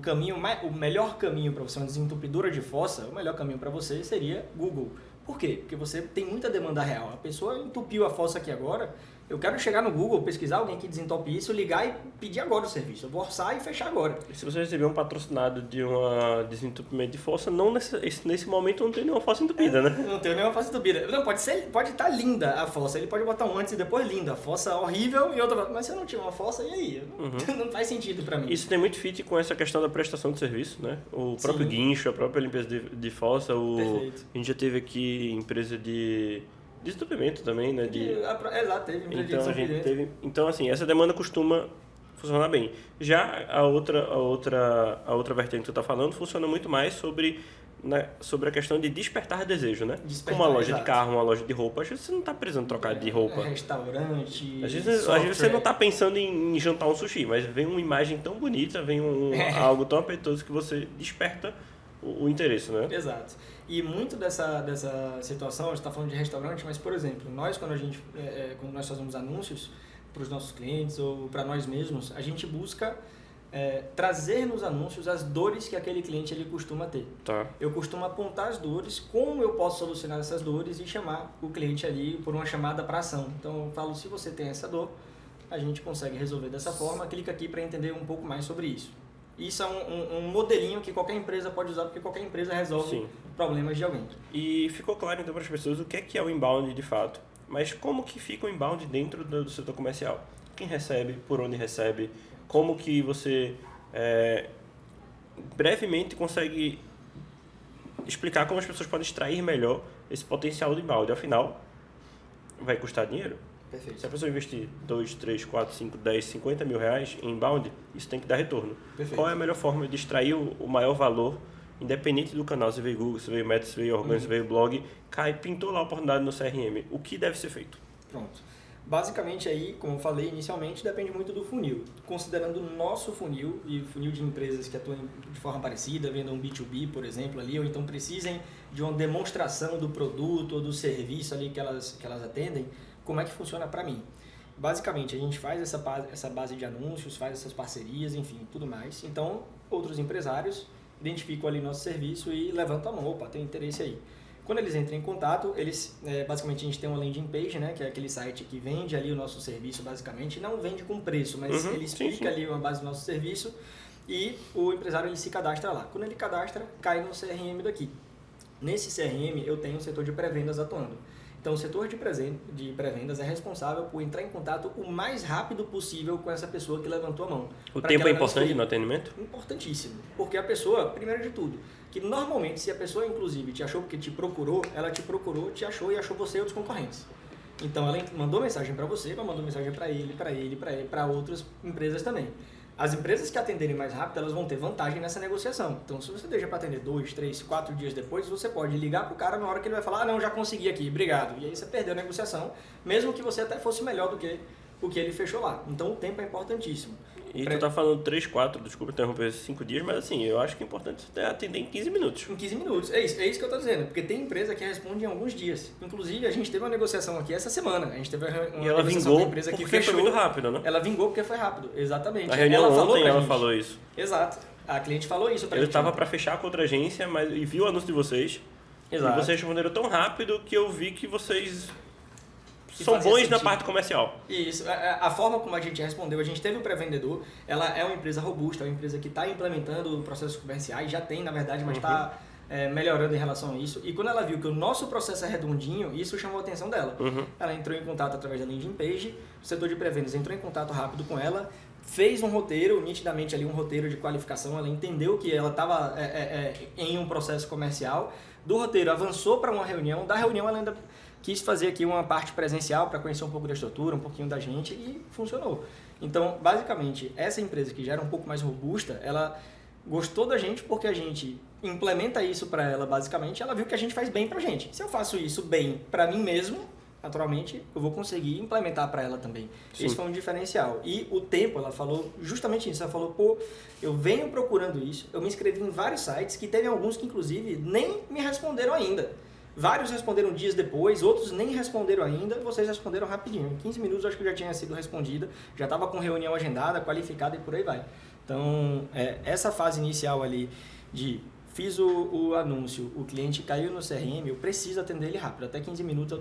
melhor caminho para você ser uma desentupidora de fossa, o melhor caminho para você seria Google. Por quê? Porque você tem muita demanda real. A pessoa entupiu a fossa aqui agora, eu quero chegar no Google, pesquisar alguém que desentope isso, ligar e pedir agora o serviço. Eu vou orçar e fechar agora. E se você receber um patrocinado de um desentupimento de fossa, nesse momento não tem nenhuma fossa entupida, né? Não tem nenhuma fossa entupida. Não, pode estar linda a fossa. Ele pode botar um antes e depois linda. A fossa horrível e outra... Mas se eu não tiver uma fossa, e aí? Não faz sentido para mim. Isso tem muito fit com essa questão da prestação de serviço, né? O próprio guincho, a própria limpeza de fossa. Perfeito. A gente já teve aqui empresa de desentupimento também, né? Exato, teve empresa de desentupimento. Então, assim, essa demanda costuma funcionar bem. Já a outra vertente que você está falando funciona muito mais sobre a questão de despertar desejo, né? Como uma loja de carro, uma loja de roupa, às vezes você não está precisando trocar de roupa. Restaurante, às vezes você não está pensando em jantar um sushi, mas vem uma imagem tão bonita, vem algo tão apetitoso que você desperta o interesse, né? Exato. E muito dessa situação, a gente está falando de restaurante, mas, por exemplo, nós quando nós fazemos anúncios para os nossos clientes ou para nós mesmos, a gente busca trazer nos anúncios as dores que aquele cliente ele costuma ter. Tá. Eu costumo apontar as dores, como eu posso solucionar essas dores e chamar o cliente ali por uma chamada para ação. Então eu falo, se você tem essa dor, a gente consegue resolver dessa forma, clica aqui para entender um pouco mais sobre isso. Isso é um modelinho que qualquer empresa pode usar, porque qualquer empresa resolve problemas de alguém. E ficou claro então para as pessoas o que é o inbound de fato. Mas como que fica o inbound dentro do setor comercial? Quem recebe, por onde recebe, como que você brevemente consegue explicar como as pessoas podem extrair melhor esse potencial do inbound. Afinal, vai custar dinheiro. Perfeito. Se a pessoa investir 2, 3, 4, 5, 10, 50 mil reais em inbound, isso tem que dar retorno. Perfeito. Qual é a melhor forma de extrair o maior valor, independente do canal? Se veio Google, se veio Meta, se veio Orgânico, se veio Blog, pintou lá a oportunidade no CRM. O que deve ser feito? Pronto. Basicamente aí, como eu falei inicialmente, depende muito do funil. Considerando o nosso funil e o funil de empresas que atuam de forma parecida, vendam um B2B, por exemplo, ali, ou então precisem de uma demonstração do produto ou do serviço ali que elas atendem, como é que funciona para mim? Basicamente, a gente faz essa base de anúncios, faz essas parcerias, enfim, tudo mais. Então, outros empresários identificam ali nosso serviço e levantam a mão, opa, tem interesse aí. Quando eles entram em contato, basicamente a gente tem uma landing page, né, que é aquele site que vende ali o nosso serviço, basicamente, não vende com preço, mas ele explica ali uma base do nosso serviço e o empresário ele se cadastra lá. Quando ele cadastra, cai no CRM daqui. Nesse CRM, eu tenho o setor de pré-vendas atuando. Então, o setor de pré-vendas é responsável por entrar em contato o mais rápido possível com essa pessoa que levantou a mão. O tempo é importante no atendimento? Importantíssimo. Porque a pessoa, primeiro de tudo, que normalmente se a pessoa, inclusive, te achou porque te procurou, ela te procurou, te achou e achou você e outros concorrentes. Então, ela mandou mensagem para você, ela mandou mensagem para ele, para outras empresas também. As empresas que atenderem mais rápido, elas vão ter vantagem nessa negociação. Então, se você deixa para atender 2, 3, 4 dias depois, você pode ligar para o cara na hora que ele vai falar, não, já consegui aqui, obrigado. E aí você perdeu a negociação, mesmo que você até fosse melhor do que o que ele fechou lá. Então, o tempo é importantíssimo. E tu tá falando 3, 4, desculpa interromper, 5 dias, mas assim, eu acho que é importante você atender em 15 minutos. Em 15 minutos, é isso que eu tô dizendo, porque tem empresa que responde em alguns dias. Inclusive, a gente teve uma negociação aqui essa semana, a gente teve uma e ela negociação vingou com a empresa que porque fechou. foi muito rápido, né? Ela vingou porque foi rápido, exatamente. Na reunião ela falou isso. Exato. A cliente falou isso pra Eu gente. estava para fechar com outra agência, mas e vi o anúncio de vocês. Exato. E vocês responderam tão rápido que eu vi que vocês Que são fazia bons na sentido. parte comercial. Isso, a forma como a gente respondeu, a gente teve o pré-vendedor, ela é uma empresa robusta, é uma empresa que está implementando processos comerciais, já tem na verdade, mas está melhorando em relação a isso. E quando ela viu que o nosso processo é redondinho, isso chamou a atenção dela. Ela entrou em contato através da landing page, o setor de pré-vendas entrou em contato rápido com ela, fez um roteiro, nitidamente ali um roteiro de qualificação, ela entendeu que ela estava em um processo comercial, do roteiro avançou para uma reunião, da reunião ela ainda quis fazer aqui uma parte presencial para conhecer um pouco da estrutura, um pouquinho da gente e funcionou. Então, basicamente, essa empresa que já era um pouco mais robusta, ela gostou da gente porque a gente implementa isso para ela, basicamente, ela viu que a gente faz bem pra gente. Se eu faço isso bem para mim mesmo, naturalmente, eu vou conseguir implementar para ela também. Sim. Esse foi um diferencial. E o tempo, ela falou justamente isso. Ela falou, pô, eu venho procurando isso, eu me inscrevi em vários sites, que teve alguns que, inclusive, nem me responderam ainda. Vários responderam dias depois, outros nem responderam ainda, vocês responderam rapidinho. Em 15 minutos eu acho que já tinha sido respondida, já estava com reunião agendada, qualificada e por aí vai. Então, essa fase inicial ali de fiz o anúncio, o cliente caiu no CRM, eu preciso atender ele rápido. Até 15 minutos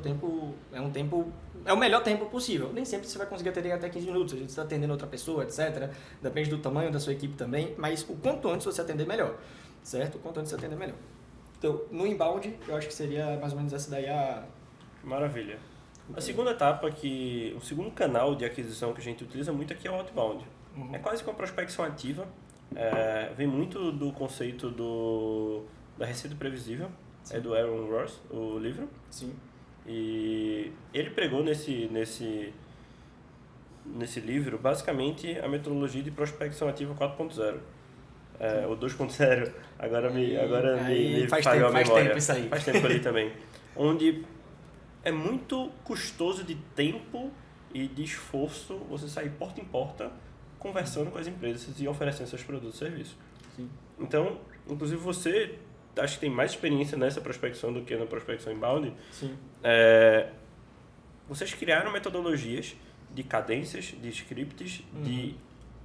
é o melhor tempo possível. Nem sempre você vai conseguir atender até 15 minutos, a gente está atendendo outra pessoa, etc. Depende do tamanho da sua equipe também, mas o quanto antes você atender melhor, certo? O quanto antes você atender melhor. Então, no inbound, eu acho que seria mais ou menos essa daí a... Maravilha. A segunda etapa, o segundo canal de aquisição que a gente utiliza muito aqui é o outbound. É quase que uma prospecção ativa. Vem muito do conceito da receita previsível. Sim. É do Aaron Ross, o livro. Sim. E ele pregou nesse livro, basicamente, a metodologia de prospecção ativa 4.0. O 2.0, agora me falhou a memória. Faz tempo isso aí. Faz tempo ali também. Onde é muito custoso de tempo e de esforço você sair porta em porta conversando com as empresas e oferecendo seus produtos e serviços. Sim. Então, inclusive você, acho que tem mais experiência nessa prospecção do que na prospecção inbound. Sim. Vocês criaram metodologias de cadências, de scripts, de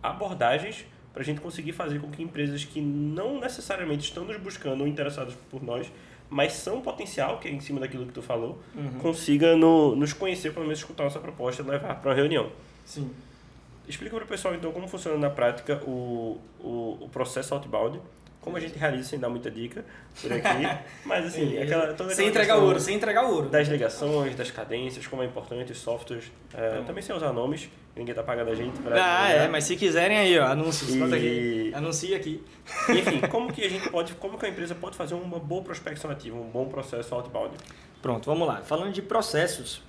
abordagens para a gente conseguir fazer com que empresas que não necessariamente estão nos buscando ou interessadas por nós, mas são potencial, que é em cima daquilo que tu falou, consiga nos conhecer, pelo menos escutar nossa proposta e levar para uma reunião. Sim. Explica para o pessoal, então, como funciona na prática o processo outbound, como a gente realiza sem dar muita dica por aqui, mas assim, sem entregar ouro. Das ligações, das cadências, como é importante, os softwares, também sem usar nomes, ninguém tá pagando a gente para... mas se quiserem aí, ó, anúncios, anuncia aqui. E, enfim, como que a empresa pode fazer uma boa prospecção ativa, um bom processo outbound? Pronto, vamos lá. Falando de processos,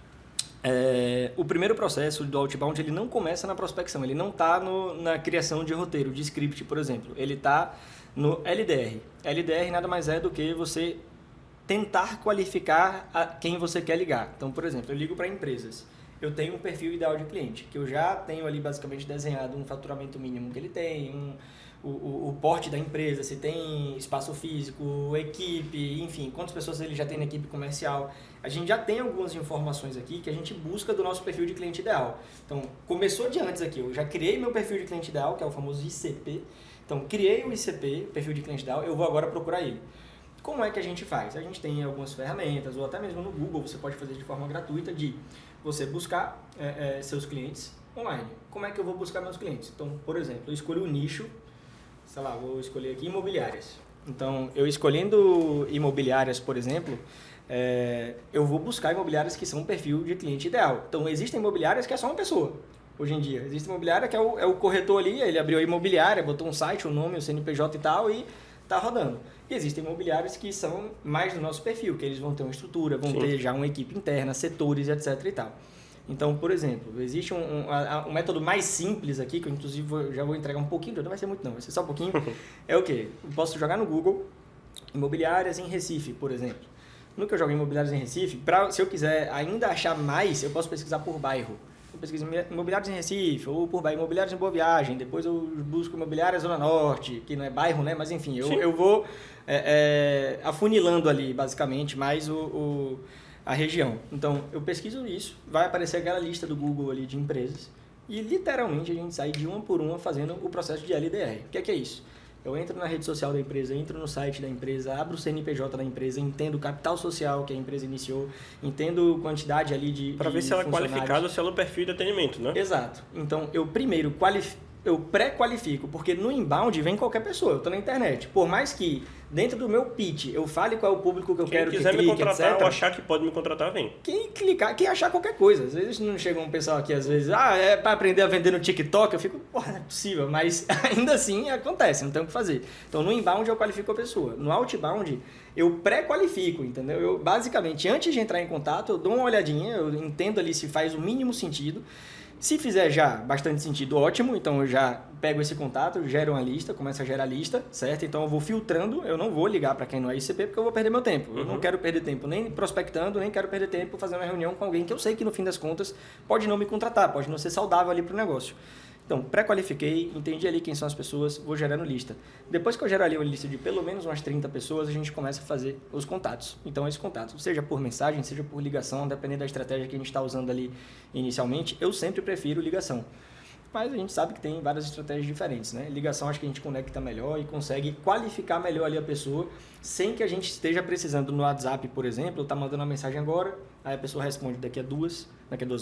o primeiro processo do outbound, ele não começa na prospecção, ele não está na criação de roteiro, de script, por exemplo, ele está no LDR. LDR nada mais é do que você tentar qualificar a quem você quer ligar. Então, por exemplo, eu ligo para empresas. Eu tenho um perfil ideal de cliente, que eu já tenho ali basicamente desenhado um faturamento mínimo que ele tem, o porte da empresa, se tem espaço físico, equipe, enfim, quantas pessoas ele já tem na equipe comercial. A gente já tem algumas informações aqui que a gente busca do nosso perfil de cliente ideal. Então, começou de antes aqui, eu já criei meu perfil de cliente ideal, que é o famoso ICP. Então, criei o ICP, perfil de cliente ideal, eu vou agora procurar ele. Como é que a gente faz? A gente tem algumas ferramentas, ou até mesmo no Google, você pode fazer de forma gratuita, de você buscar seus clientes online. Como é que eu vou buscar meus clientes? Então, por exemplo, eu escolho o nicho, sei lá, vou escolher aqui imobiliárias. Então, eu escolhendo imobiliárias, por exemplo, eu vou buscar imobiliárias que são um perfil de cliente ideal. Então, existem imobiliárias que é só uma pessoa. Hoje em dia, existe imobiliária que é o corretor ali, ele abriu a imobiliária, botou um site, um nome, o CNPJ e tal, e tá rodando. E existem imobiliários que são mais do nosso perfil, que eles vão ter uma estrutura, vão ter já uma equipe interna, setores, etc e tal. Então, por exemplo, existe um método mais simples aqui, que eu inclusive já vou entregar um pouquinho, não vai ser muito não, vai ser só um pouquinho, é o quê? Eu posso jogar no Google, imobiliárias em Recife, por exemplo. No que eu jogo imobiliárias em Recife, se eu quiser ainda achar mais, eu posso pesquisar por bairro. Eu pesquiso imobiliários em Recife, ou por bairro, imobiliários em Boa Viagem, depois eu busco imobiliárias Zona Norte, que não é bairro, né? Mas enfim, eu vou afunilando ali, basicamente, mais a região. Então, eu pesquiso isso, vai aparecer aquela lista do Google ali de empresas, e literalmente a gente sai de uma por uma fazendo o processo de LDR. O que é isso? Eu entro na rede social da empresa, entro no site da empresa, abro o CNPJ da empresa, entendo o capital social que a empresa iniciou, entendo quantidade ali de para ver se ela é qualificada ou se ela é o perfil de atendimento, né? Exato. Então, eu primeiro eu pré-qualifico, porque no inbound vem qualquer pessoa, eu estou na internet. Por mais que dentro do meu pitch eu fale qual é o público que eu quero que clique, quiser me contratar etc. ou achar que pode me contratar, vem. Quem achar qualquer coisa. Às vezes não chega um pessoal aqui, às vezes, é para aprender a vender no TikTok, eu fico, porra, não é possível, mas ainda assim acontece, não tem o que fazer. Então no inbound eu qualifico a pessoa, no outbound eu pré-qualifico, entendeu? Eu basicamente, antes de entrar em contato, eu dou uma olhadinha, eu entendo ali se faz o mínimo sentido. Se fizer já bastante sentido, ótimo. Então eu já pego esse contato, gero uma lista, começo a gerar lista, certo? Então eu vou filtrando, eu não vou ligar para quem não é ICP porque eu vou perder meu tempo. Eu não quero perder tempo nem prospectando, nem quero perder tempo fazendo uma reunião com alguém que eu sei que no fim das contas pode não me contratar, pode não ser saudável ali para o negócio. Então, pré-qualifiquei, entendi ali quem são as pessoas, vou gerando lista. Depois que eu gero ali uma lista de pelo menos umas 30 pessoas, a gente começa a fazer os contatos. Então, esse contato, seja por mensagem, seja por ligação, dependendo da estratégia que a gente está usando ali inicialmente, eu sempre prefiro ligação. Mas a gente sabe que tem várias estratégias diferentes, né? Ligação acho que a gente conecta melhor e consegue qualificar melhor ali a pessoa, sem que a gente esteja precisando no WhatsApp, por exemplo, eu tá mandando uma mensagem agora, aí a pessoa responde daqui a 2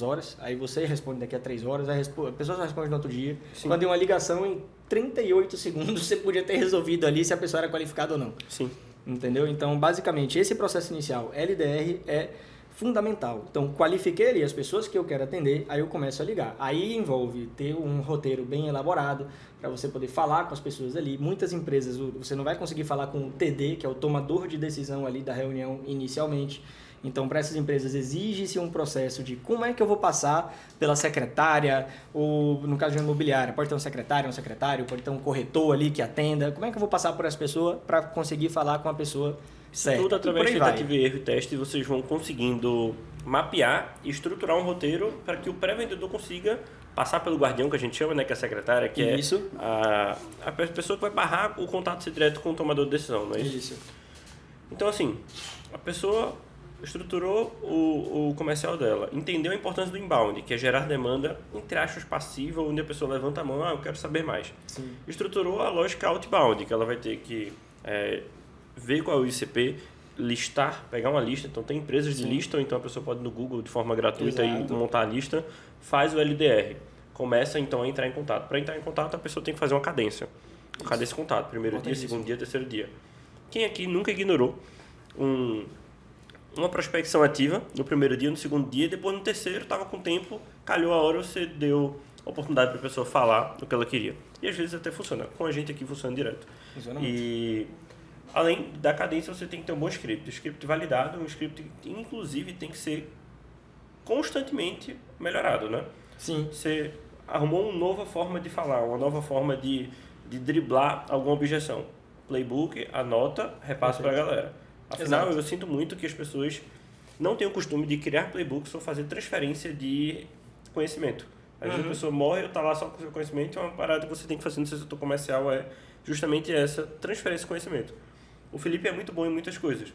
horas, aí você responde daqui a 3 horas, a pessoa só responde no outro dia. Sim. Quando é uma ligação em 38 segundos, você podia ter resolvido ali se a pessoa era qualificada ou não. Sim. Entendeu? Então, basicamente, esse processo inicial, LDR, é fundamental. Então, qualifiquei ali as pessoas que eu quero atender, aí eu começo a ligar. Aí envolve ter um roteiro bem elaborado para você poder falar com as pessoas ali. Muitas empresas, você não vai conseguir falar com o TD, que é o tomador de decisão ali da reunião inicialmente. Então, para essas empresas, exige-se um processo de como é que eu vou passar pela secretária, ou no caso de uma imobiliária, pode ter um secretário, pode ter um corretor ali que atenda. Como é que eu vou passar por essa pessoa para conseguir falar com a pessoa certa? Tudo através de tentativa e erro e teste, vocês vão conseguindo mapear e estruturar um roteiro para que o pré-vendedor consiga passar pelo guardião, que a gente chama, né, que é a secretária, que isso. é a pessoa que vai barrar o contato direto com o tomador de decisão, não é isso? Isso. Então, assim, a pessoa estruturou o comercial dela, entendeu a importância do inbound, que é gerar demanda, entre aspas, passiva, onde a pessoa levanta a mão, eu quero saber mais. Sim. Estruturou a lógica outbound, que ela vai ter que ver qual é o ICP, listar, pegar uma lista. Então, tem empresas de lista, ou então a pessoa pode ir no Google de forma gratuita e montar a lista, faz o LDR. Começa, então, a entrar em contato. Para entrar em contato, a pessoa tem que fazer uma cadência. Uma cadência de contato. Primeiro dia, segundo dia, terceiro dia. Quem aqui nunca ignorou uma prospecção ativa no primeiro dia, no segundo dia, e depois no terceiro, estava com tempo, calhou a hora, você deu a oportunidade para a pessoa falar o que ela queria. E às vezes até funciona. Com a gente aqui funciona direto. E além da cadência, você tem que ter um bom script. Script validado, um script que inclusive tem que ser constantemente melhorado, né? Sim. Você arrumou uma nova forma de falar, uma nova forma de driblar alguma objeção. Playbook, anota, repassa para a galera. Afinal, eu sinto muito que as pessoas não têm o costume de criar playbooks ou fazer transferência de conhecimento. Às vezes a pessoa morre ou está lá só com o seu conhecimento, é uma parada que você tem que fazer no seu setor comercial, é justamente essa transferência de conhecimento. O Felipe é muito bom em muitas coisas,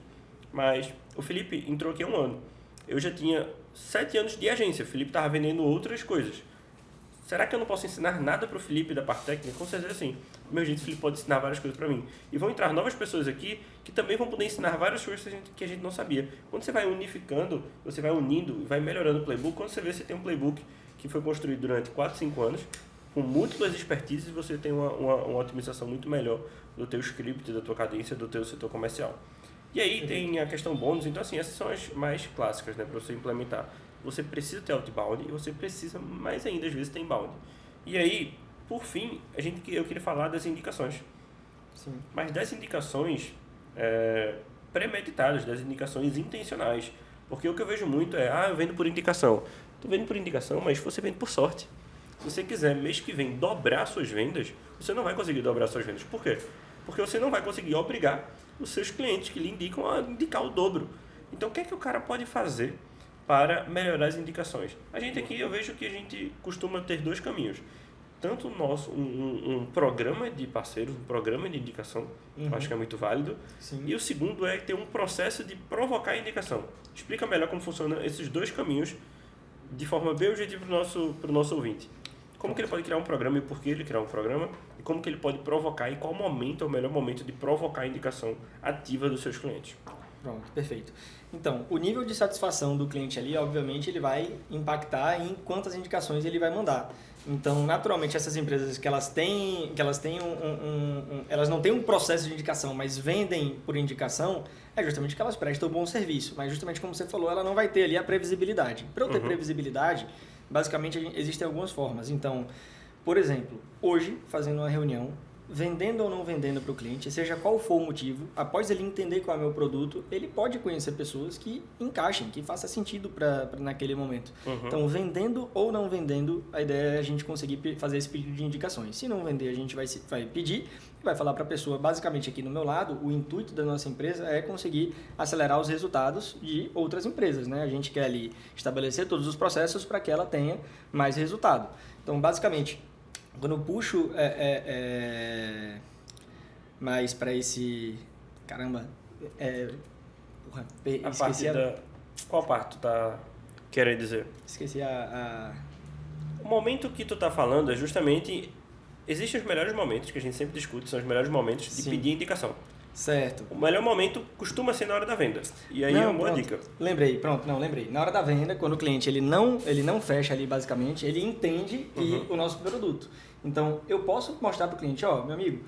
mas o Felipe entrou aqui há 1 ano. Eu já tinha 7 anos de agência, o Felipe estava vendendo outras coisas. Será que eu não posso ensinar nada para o Felipe da parte técnica? Com certeza sim. Do meu jeito, o Felipe pode ensinar várias coisas para mim. E vão entrar novas pessoas aqui que também vão poder ensinar várias coisas que a gente não sabia. Quando você vai unificando, você vai unindo e vai melhorando o playbook, quando você vê, você tem um playbook que foi construído durante 4, 5 anos, com múltiplas expertises, você tem uma otimização muito melhor do teu script, da tua cadência, do teu setor comercial. E aí tem a questão bônus. Então, assim, essas são as mais clássicas, né, para você implementar. Você precisa ter outbound e você precisa, mais ainda, às vezes, ter inbound. E aí, por fim, eu queria falar das indicações. Sim. Mas das indicações premeditadas, das indicações intencionais. Porque o que eu vejo muito é, eu vendo por indicação. Estou vendo por indicação, mas você vende por sorte. Se você quiser, mês que vem, dobrar suas vendas, você não vai conseguir dobrar suas vendas. Por quê? Porque você não vai conseguir obrigar os seus clientes que lhe indicam a indicar o dobro. Então, o que é que o cara pode fazer para melhorar as indicações? A gente aqui, eu vejo que a gente costuma ter 2 caminhos. Tanto um programa de parceiros, um programa de indicação, eu acho que é muito válido. Sim. E o segundo é ter um processo de provocar a indicação. Explica melhor como funcionam esses 2 caminhos de forma bem objetiva para o nosso ouvinte. Como que ele pode criar um programa e por que ele criar um programa? E como que ele pode provocar e qual momento é o melhor momento de provocar a indicação ativa dos seus clientes? Pronto, perfeito. Então, o nível de satisfação do cliente ali, obviamente, ele vai impactar em quantas indicações ele vai mandar. Então, naturalmente, essas empresas que elas não têm um processo de indicação, mas vendem por indicação, é justamente que elas prestam um bom serviço. Mas justamente como você falou, ela não vai ter ali a previsibilidade. Para eu ter previsibilidade, basicamente existem algumas formas. Então, por exemplo, hoje, fazendo uma reunião, vendendo ou não vendendo para o cliente, seja qual for o motivo, após ele entender qual é o meu produto, ele pode conhecer pessoas que encaixem, que faça sentido naquele momento. Então, vendendo ou não vendendo, a ideia é a gente conseguir fazer esse pedido de indicações. Se não vender, a gente vai pedir e vai falar para a pessoa, basicamente aqui no meu lado, o intuito da nossa empresa é conseguir acelerar os resultados de outras empresas, né? A gente quer ali estabelecer todos os processos para que ela tenha mais resultado. Então, basicamente, quando eu puxo mais para esse... Caramba, esqueci Qual parte tu tá querendo dizer? Esqueci O momento que tu tá falando é justamente... Existem os melhores momentos, que a gente sempre discute, são os melhores momentos de pedir indicação. Certo. O melhor momento costuma ser na hora da venda. E aí é uma boa dica. Lembrei. Na hora da venda, quando o cliente ele não fecha ali basicamente, ele entende o nosso produto. Então, eu posso mostrar para o cliente, meu amigo,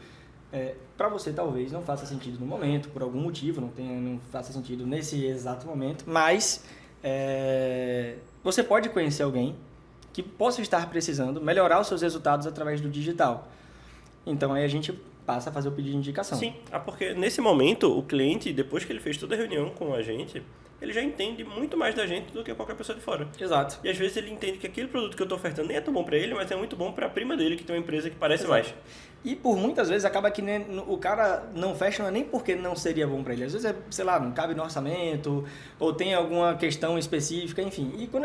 para você talvez não faça sentido no momento, por algum motivo, não faça sentido nesse exato momento, mas você pode conhecer alguém que possa estar precisando melhorar os seus resultados através do digital. Então, aí a gente passa a fazer o pedido de indicação. Sim, porque nesse momento o cliente, depois que ele fez toda a reunião com a gente, ele já entende muito mais da gente do que qualquer pessoa de fora. Exato. E às vezes ele entende que aquele produto que eu estou ofertando nem é tão bom para ele, mas é muito bom para a prima dele, que tem uma empresa que parece mais. E por muitas vezes acaba que o cara não fecha, não é nem porque não seria bom para ele. Às vezes não cabe no orçamento, ou tem alguma questão específica, enfim. E quando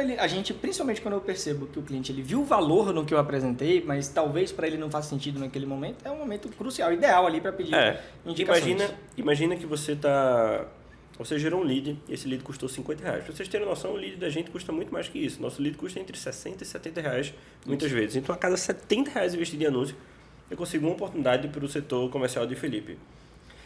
principalmente quando eu percebo que o cliente ele viu o valor no que eu apresentei, mas talvez para ele não faça sentido naquele momento, é um momento crucial, ideal ali para pedir indicações. Imagina que você gerou um lead e esse lead custou R$50. Para vocês terem noção, o lead da gente custa muito mais que isso. Nosso lead custa entre R$60 e R$70 muitas vezes. Então, a cada R$70 investido em anúncio, eu consigo uma oportunidade para o setor comercial de Felipe.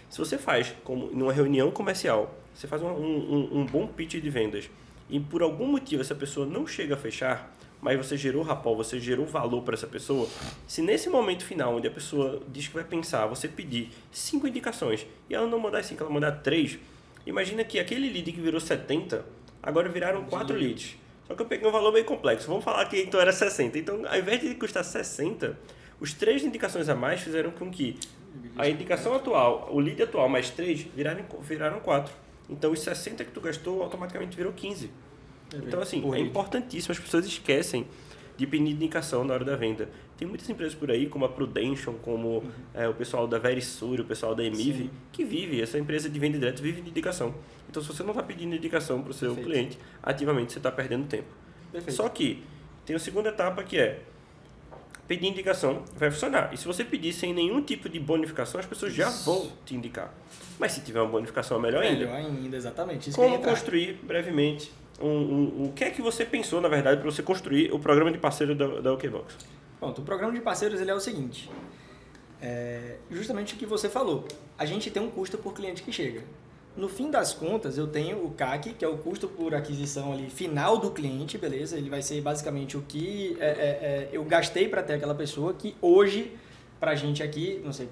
Se você faz, como numa reunião comercial, você faz um bom pitch de vendas e por algum motivo essa pessoa não chega a fechar, mas você gerou rapport, você gerou valor para essa pessoa, se nesse momento final, onde a pessoa diz que vai pensar, você pedir 5 indicações e ela não mandar 5, ela mandar 3, imagina que aquele lead que virou 70, agora viraram 4 leads. Só que eu peguei um valor meio complexo. Vamos falar que então era 60. Então, ao invés de custar 60, os 3 indicações a mais fizeram com que a indicação atual, o lead atual mais 3, viraram 4. Então, os 60 que tu gastou automaticamente virou 15. Então, assim, é importantíssimo. As pessoas esquecem de pedir indicação na hora da venda. Tem muitas empresas por aí, como a Prudential, como o pessoal da Verisure, o pessoal da Emive, que vive, essa empresa de venda direta vive de indicação. Então, se você não está pedindo indicação para o seu cliente, ativamente você está perdendo tempo. Só que tem a segunda etapa que é pedir indicação, vai funcionar. E se você pedir sem nenhum tipo de bonificação, as pessoas já vão te indicar. Mas se tiver uma bonificação, é melhor ainda. Melhor ainda, exatamente. Isso como construir brevemente o que é que você pensou, na verdade, para você construir o programa de parceiro da OKBox? Pronto, o programa de parceiros ele é o seguinte, justamente o que você falou, a gente tem um custo por cliente que chega. No fim das contas, eu tenho o CAC, que é o custo por aquisição ali, final do cliente, beleza? Ele vai ser basicamente o que eu gastei para ter aquela pessoa, que hoje, para a gente aqui, não sei,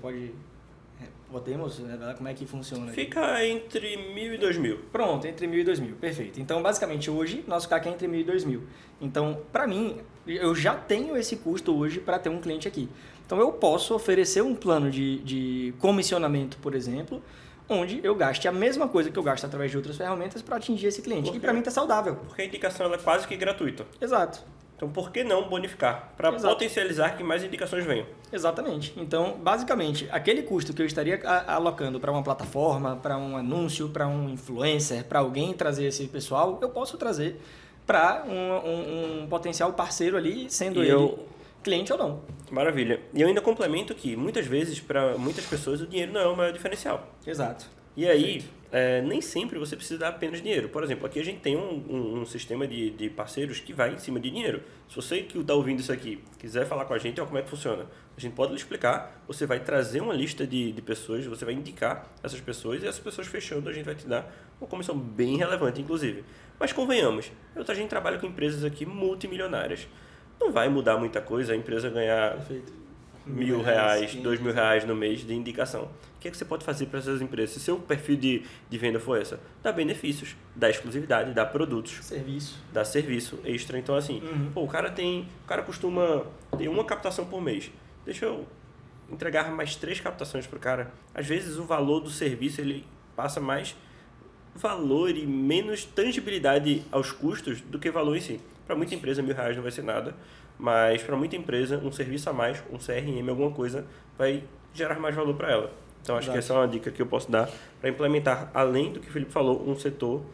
podemos, né, como é que funciona? Fica entre 1.000 e 2.000. Pronto, entre 1.000 e 2.000, perfeito. Então, basicamente, hoje, nosso CAC é entre 1.000 e 2.000. Então, para mim, eu já tenho esse custo hoje para ter um cliente aqui. Então, eu posso oferecer um plano de comissionamento, por exemplo, onde eu gaste a mesma coisa que eu gasto através de outras ferramentas para atingir esse cliente. E para mim está saudável. Porque a indicação ela é quase que gratuita. Exato. Então, por que não bonificar? Para potencializar que mais indicações venham. Exatamente. Então, basicamente, aquele custo que eu estaria alocando para uma plataforma, para um anúncio, para um influencer, para alguém trazer esse pessoal, eu posso trazer para um potencial parceiro ali, sendo ele cliente ou não. Maravilha. E eu ainda complemento que, muitas vezes, para muitas pessoas, o dinheiro não é o maior diferencial. Exato. E aí, nem sempre você precisa dar apenas dinheiro. Por exemplo, aqui a gente tem um sistema de parceiros que vai em cima de dinheiro. Se você que está ouvindo isso aqui quiser falar com a gente, como é que funciona? A gente pode lhe explicar, você vai trazer uma lista de pessoas, você vai indicar essas pessoas e essas pessoas fechando a gente vai te dar uma comissão bem relevante, inclusive. Mas convenhamos, a gente trabalha com empresas aqui multimilionárias. Não vai mudar muita coisa a empresa ganhar Perfeito. R$1.000, R$2.000 no mês de indicação. O que é que você pode fazer para essas empresas? Se seu perfil de venda for essa, dá benefícios, dá exclusividade, dá produtos, dá serviço extra. Então assim, o cara costuma ter uma captação por mês. Deixa eu entregar mais 3 captações para o cara. Às vezes o valor do serviço ele passa mais valor e menos tangibilidade aos custos do que valor em si. Para muita empresa, R$1.000 não vai ser nada, mas para muita empresa, um serviço a mais, um CRM, alguma coisa, vai gerar mais valor para ela. Então, acho que essa é uma dica que eu posso dar para implementar, além do que o Felipe falou, um setor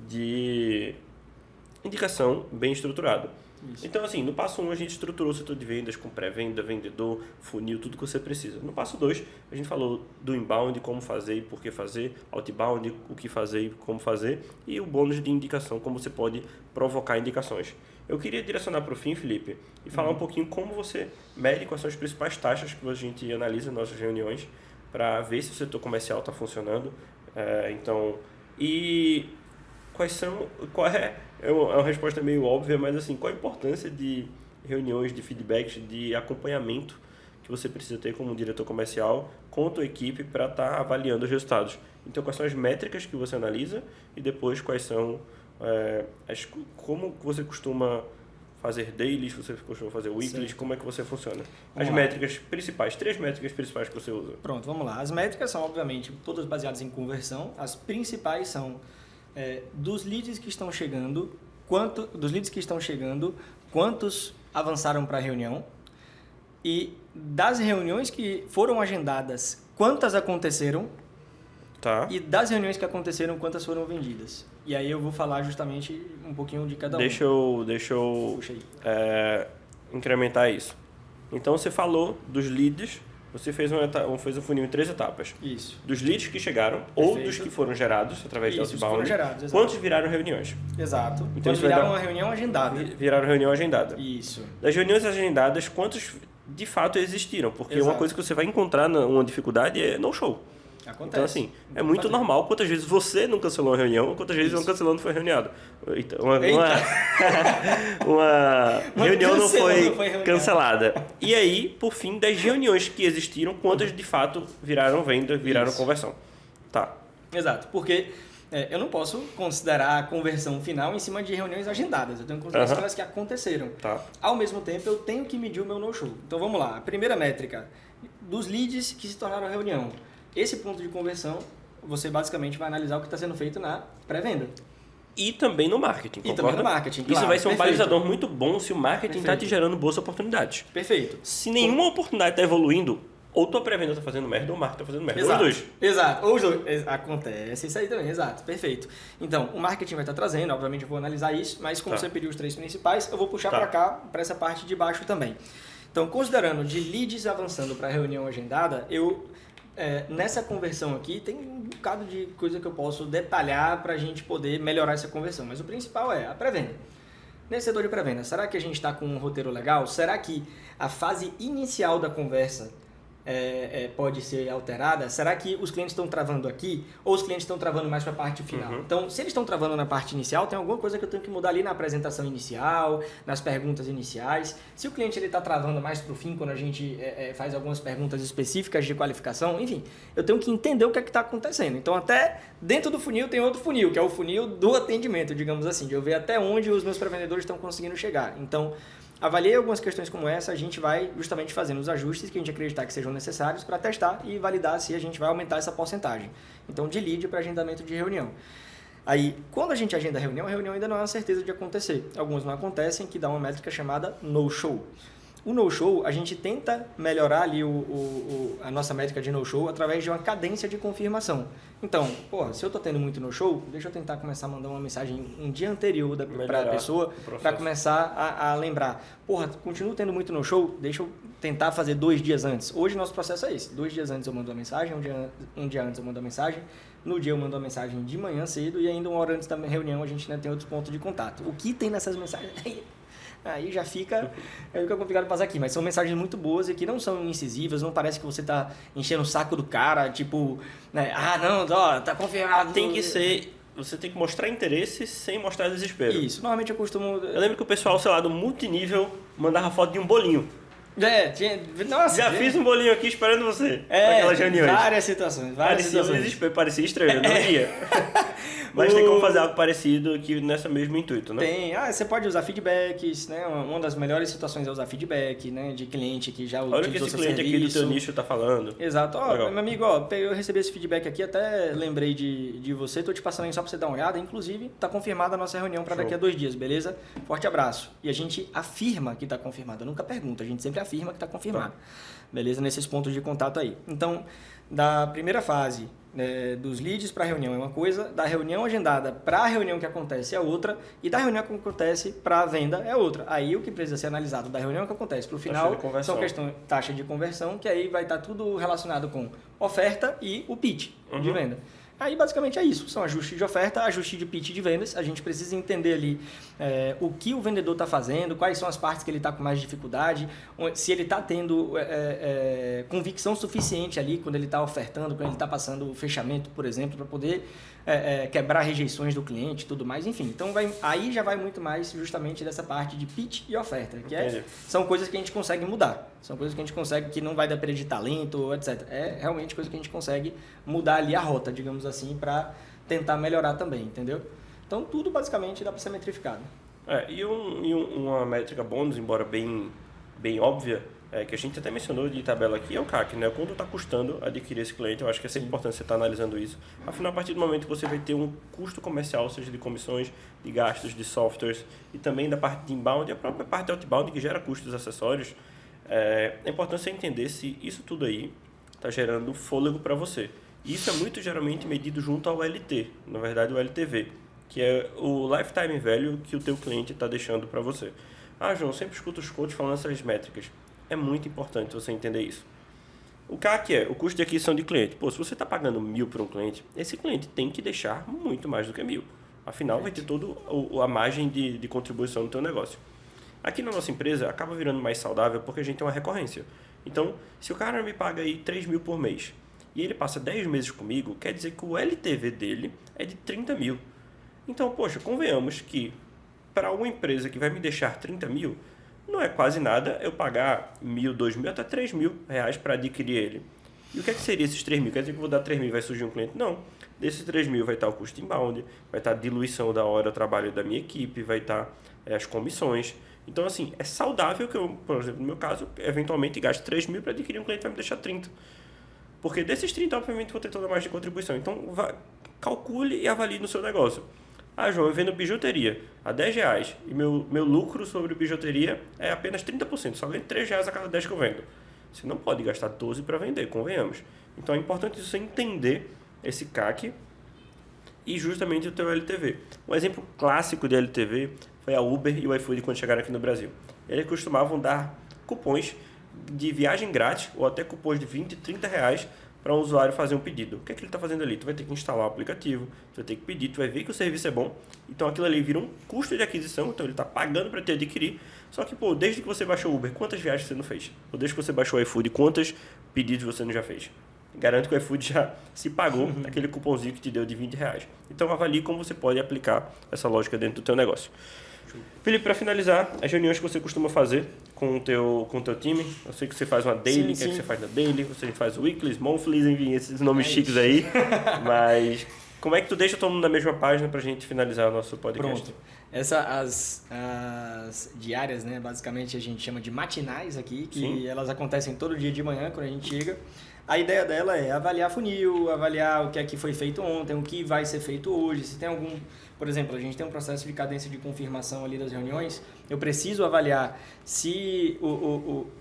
de indicação bem estruturado. Isso. Então, assim, no passo 1 a gente estruturou o setor de vendas com pré-venda, vendedor, funil, tudo que você precisa. No passo 2, a gente falou do inbound, como fazer e por que fazer, outbound, o que fazer e como fazer, e o bônus de indicação, como você pode provocar indicações. Eu queria direcionar para o fim, Felipe, e falar um pouquinho como você mede quais são as principais taxas que a gente analisa nas nossas reuniões para ver se o setor comercial está funcionando. E é uma resposta meio óbvia, mas assim, qual a importância de reuniões, de feedbacks, de acompanhamento que você precisa ter como diretor comercial com a tua equipe para estar avaliando os resultados? Então, quais são as métricas que você analisa e depois quais são como você costuma fazer dailies, você costuma fazer weeklies, como é que você funciona? As métricas principais, 3 métricas principais que você usa. Pronto, vamos lá. As métricas são, obviamente, todas baseadas em conversão. As principais são dos leads que estão chegando, quantos avançaram para a reunião, e das reuniões que foram agendadas, quantas aconteceram, e das reuniões que aconteceram, quantas foram vendidas. E aí eu vou falar justamente um pouquinho de cada um. Deixa eu incrementar isso. Então você falou dos leads, você fez um funil em 3 etapas. Isso. Dos leads que chegaram, ou dos que foram gerados através de outbound. Quantos viraram reuniões? Exato. Então viraram uma reunião agendada. Viraram reunião agendada. Isso. Das reuniões agendadas, quantos de fato existiram? Porque uma coisa que você vai encontrar numa dificuldade é no show. Acontece. Então, assim, é muito normal quantas vezes você não cancelou uma reunião, quantas vezes um cancelou não foi reuniado. Uma reunião não foi cancelada. E aí, por fim, das reuniões que existiram, quantas de fato viraram venda, viraram conversão. Tá. Exato, porque eu não posso considerar a conversão final em cima de reuniões agendadas. Eu tenho que considerar aquelas que aconteceram. Tá. Ao mesmo tempo, eu tenho que medir o meu no-show. Então, vamos lá. A primeira métrica, dos leads que se tornaram reunião. Esse ponto de conversão, você basicamente vai analisar o que está sendo feito na pré-venda. E também no marketing, concorda? E também no marketing, claro. Isso vai ser um balizador muito bom se o marketing está te gerando boas oportunidades. Perfeito. Se nenhuma oportunidade está evoluindo, ou tua pré-venda está fazendo merda, ou o marketing está fazendo merda. Exato. Ou os dois. Exato. Ou os dois. Acontece isso aí também, exato. Perfeito. Então, o marketing vai estar trazendo, obviamente eu vou analisar isso, mas como você pediu os 3 principais, eu vou puxar para cá, para essa parte de baixo também. Então, considerando de leads avançando para a reunião agendada, nessa conversão aqui tem um bocado de coisa que eu posso detalhar para a gente poder melhorar essa conversão, mas o principal é a pré-venda. Nesse setor de pré-venda, será que a gente está com um roteiro legal? Será que a fase inicial da conversa pode ser alterada? Será que os clientes estão travando aqui ou os clientes estão travando mais para a parte final? Então, se eles estão travando na parte inicial, tem alguma coisa que eu tenho que mudar ali na apresentação inicial, nas perguntas iniciais. Se o cliente está travando mais para o fim, quando a gente faz algumas perguntas específicas de qualificação, enfim, eu tenho que entender o que é que está acontecendo. Então, até dentro do funil tem outro funil, que é o funil do atendimento, digamos assim, de eu ver até onde os meus pré-vendedores estão conseguindo chegar. Então, avaliei algumas questões como essa, a gente vai justamente fazendo os ajustes que a gente acreditar que sejam necessários para testar e validar se a gente vai aumentar essa porcentagem. Então, de lead para agendamento de reunião. Aí, quando a gente agenda a reunião ainda não é uma certeza de acontecer. Algumas não acontecem, que dá uma métrica chamada no-show. O no-show, a gente tenta melhorar ali a nossa métrica de no-show através de uma cadência de confirmação. Então, se eu tô tendo muito no-show, deixa eu tentar começar a mandar uma mensagem um dia anterior para a pessoa, para começar a lembrar. Continuo tendo muito no-show, deixa eu tentar fazer 2 dias antes. Hoje nosso processo é esse. 2 dias antes eu mando uma mensagem, um dia antes eu mando uma mensagem, no dia eu mando uma mensagem de manhã cedo e ainda 1 hora antes da reunião a gente ainda tem outros pontos de contato. O que tem nessas mensagens... Aí já fica complicado passar aqui, mas são mensagens muito boas e que não são incisivas, não parece que você tá enchendo o saco do cara, tipo, né? Tá confirmado. Tem que ser, você tem que mostrar interesse sem mostrar desespero. Isso, normalmente eu costumo... Eu lembro que o pessoal, sei lá, do multinível mandava foto de um bolinho. Nossa, fiz um bolinho aqui esperando você. Aquelas reuniões. Várias situações. Parecia um desespero, parecia estranho, não ia. Mas tem como fazer algo parecido aqui nesse mesmo intuito, né? Tem. Você pode usar feedbacks, né? Uma das melhores situações é usar feedback, né? De cliente que já utilizou olha o que esse cliente aqui do teu nicho tá falando. Exato. Meu amigo, eu recebi esse feedback aqui, até lembrei de você, tô te passando aí só pra você dar uma olhada. Inclusive, tá confirmada a nossa reunião para daqui a 2 dias, beleza? Forte abraço. E a gente afirma que tá confirmado. Nunca pergunta, a gente sempre afirma que tá confirmado. Beleza? Nesses pontos de contato aí. Então, da primeira fase, dos leads para a reunião é uma coisa, da reunião agendada para a reunião que acontece é outra, e da reunião que acontece para a venda é outra. Aí o que precisa ser analisado da reunião que acontece para o final são questões taxa de conversão, que aí vai estar tudo relacionado com oferta e o pitch de venda. Aí basicamente é isso, são ajustes de oferta, ajuste de pitch de vendas, a gente precisa entender ali o que o vendedor está fazendo, quais são as partes que ele está com mais dificuldade, se ele está tendo convicção suficiente ali quando ele está ofertando, quando ele está passando o fechamento, por exemplo, para poder quebrar rejeições do cliente e tudo mais, enfim. Então aí já vai muito mais justamente dessa parte de pitch e oferta, que são coisas que a gente consegue mudar, são coisas que a gente consegue, que não vai depender de talento, etc. É realmente coisa que a gente consegue mudar ali a rota, digamos assim, para tentar melhorar também, entendeu? Então tudo basicamente dá para ser metrificado. Uma métrica bônus, embora bem óbvia, que a gente até mencionou de tabela aqui, é o CAC, né? Quanto está custando adquirir esse cliente, eu acho que é sempre importante você estar analisando isso. Afinal, a partir do momento que você vai ter um custo comercial, seja de comissões, de gastos, de softwares, e também da parte de inbound e a própria parte de outbound, que gera custos acessórios, é importante você entender se isso tudo aí está gerando fôlego para você. E isso é muito geralmente medido junto ao LT, na verdade o LTV, que é o Lifetime Value que o teu cliente está deixando para você. João, sempre escuto os coaches falando essas métricas. É muito importante você entender isso. O CAC é o custo de aquisição de cliente. Se você está pagando 1.000 para um cliente, esse cliente tem que deixar muito mais do que 1.000. Afinal, vai ter toda a margem de contribuição no teu negócio. Aqui na nossa empresa, acaba virando mais saudável porque a gente tem uma recorrência. Então, se o cara me paga aí 3.000 por mês e ele passa 10 meses comigo, quer dizer que o LTV dele é de 30.000. Então, convenhamos que para uma empresa que vai me deixar 30.000, não é quase nada eu pagar 1.000, 2.000, até 3.000 reais para adquirir ele. E o que seria esses 3.000? Quer dizer que eu vou dar 3.000 e vai surgir um cliente? Não. Desses 3.000 vai estar o custo inbound, vai estar a diluição da hora de trabalho da minha equipe, vai estar as comissões. Então, assim, é saudável que eu, por exemplo, no meu caso, eventualmente gaste 3.000 para adquirir um cliente que vai me deixar 30. Porque desses 30, obviamente, vou ter toda a margem de contribuição. Então, calcule e avalie no seu negócio. João, eu vendo bijuteria a R$10 e meu lucro sobre bijuteria é apenas 30%, só ganho R$3 a cada 10 que eu vendo. Você não pode gastar 12 para vender, convenhamos. Então é importante você entender esse CAC e justamente o teu LTV. Um exemplo clássico de LTV foi a Uber e o iFood quando chegaram aqui no Brasil. Eles costumavam dar cupons de viagem grátis ou até cupons de 20, 30 reais para um usuário fazer um pedido. O que é que ele está fazendo ali? Tu vai ter que instalar o aplicativo, tu vai ter que pedir, tu vai ver que o serviço é bom. Então aquilo ali vira um custo de aquisição, então ele está pagando para te adquirir. Só que, desde que você baixou o Uber, quantas viagens você não fez? Ou desde que você baixou o iFood, quantos pedidos você não já fez? Garanto que o iFood já se pagou aquele cupomzinho que te deu de 20 reais. Então avalie como você pode aplicar essa lógica dentro do teu negócio. Felipe, para finalizar, as reuniões que você costuma fazer com o teu time, eu sei que você faz uma daily, o que você faz na daily, você faz weeklies, monthlies, enfim, esses nomes chiques aí, mas como é que tu deixa todo mundo na mesma página pra gente finalizar o nosso podcast? Pronto. As diárias, né? Basicamente a gente chama de matinais aqui, que Sim. elas acontecem todo dia de manhã quando a gente chega. A ideia dela é avaliar funil, avaliar o que é que foi feito ontem, o que vai ser feito hoje, se tem algum... Por exemplo, a gente tem um processo de cadência de confirmação ali das reuniões, eu preciso avaliar se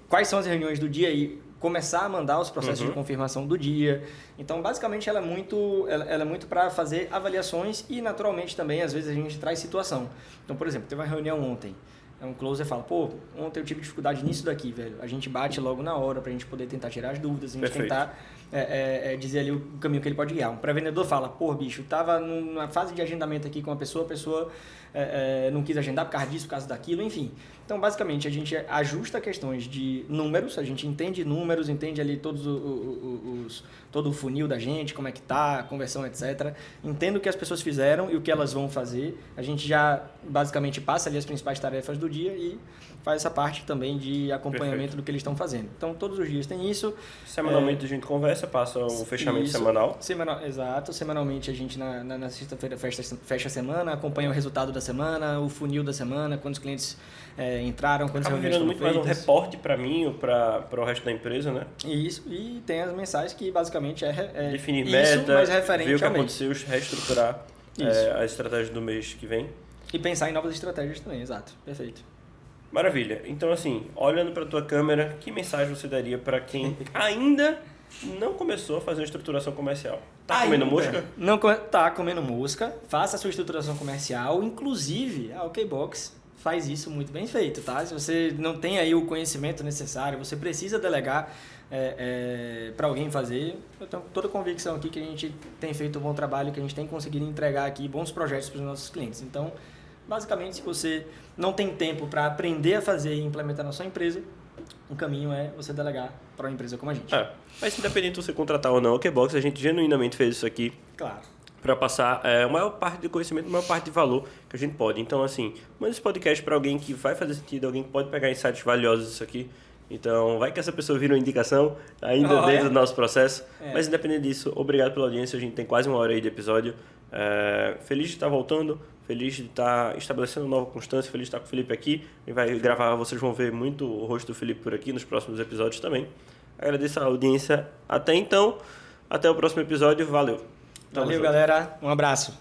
quais são as reuniões do dia e começar a mandar os processos de confirmação do dia. Então, basicamente, ela é muito para fazer avaliações e, naturalmente, também, às vezes, a gente traz situação. Então, por exemplo, teve uma reunião ontem. Um closer fala, pô, ontem eu tive dificuldade nisso daqui, velho. A gente bate logo na hora pra gente poder tentar tirar as dúvidas, a gente tentar dizer ali o caminho que ele pode guiar. Um pré-vendedor fala, pô, bicho, tava numa fase de agendamento aqui com a pessoa não quis agendar por causa disso, por causa daquilo, enfim. Então, basicamente, a gente ajusta questões de números, a gente entende números, entende ali todo o funil da gente, como é que tá, a conversão, etc. Entende o que as pessoas fizeram e o que elas vão fazer. A gente já, basicamente, passa ali as principais tarefas do dia e faz essa parte também de acompanhamento do que eles estão fazendo. Então, todos os dias tem isso. Semanalmente a gente conversa, passa um fechamento semanal. Exato. Semanalmente a gente, na sexta-feira, fecha a semana, acompanha o resultado da semana, o funil da semana, quantos clientes entraram, quantas Acaba reuniões virando foram muito mais um feitas. reporte para mim ou para o resto da empresa, né? Isso, e tem as mensagens que basicamente Definir isso, meta, mas referente ver o que ao mês. aconteceu, reestruturar as estratégias do mês que vem. E pensar em novas estratégias também, exato. Perfeito. Maravilha. Então, assim, olhando para a tua câmera, que mensagem você daria para quem ainda não começou a fazer uma estruturação comercial? Tá comendo mosca? Não, tá comendo mosca. Faça a sua estruturação comercial. Inclusive, a OKBox faz isso muito bem feito, tá? Se você não tem aí o conhecimento necessário, você precisa delegar para alguém fazer. Eu tenho toda a convicção aqui que a gente tem feito um bom trabalho, que a gente tem conseguido entregar aqui bons projetos para os nossos clientes. Então, basicamente, se você não tem tempo para aprender a fazer e implementar na sua empresa, o caminho é você delegar para uma empresa como a gente. Mas independente de você contratar ou não o OKBox, a gente genuinamente fez isso aqui. Claro. Para passar a maior parte de conhecimento, a maior parte de valor que a gente pode. Então, assim, manda esse podcast para alguém que vai fazer sentido, alguém que pode pegar insights valiosos disso aqui. Então, vai que essa pessoa vira uma indicação ainda dentro do nosso processo. Mas, independente disso, obrigado pela audiência. A gente tem quase 1 hora aí de episódio. Feliz de estar voltando, feliz de estar estabelecendo nova constância, feliz de estar com o Felipe aqui. A gente vai gravar, vocês vão ver muito o rosto do Felipe por aqui nos próximos episódios também. Agradeço a audiência até então. Até o próximo episódio. Valeu. Valeu, galera. Um abraço.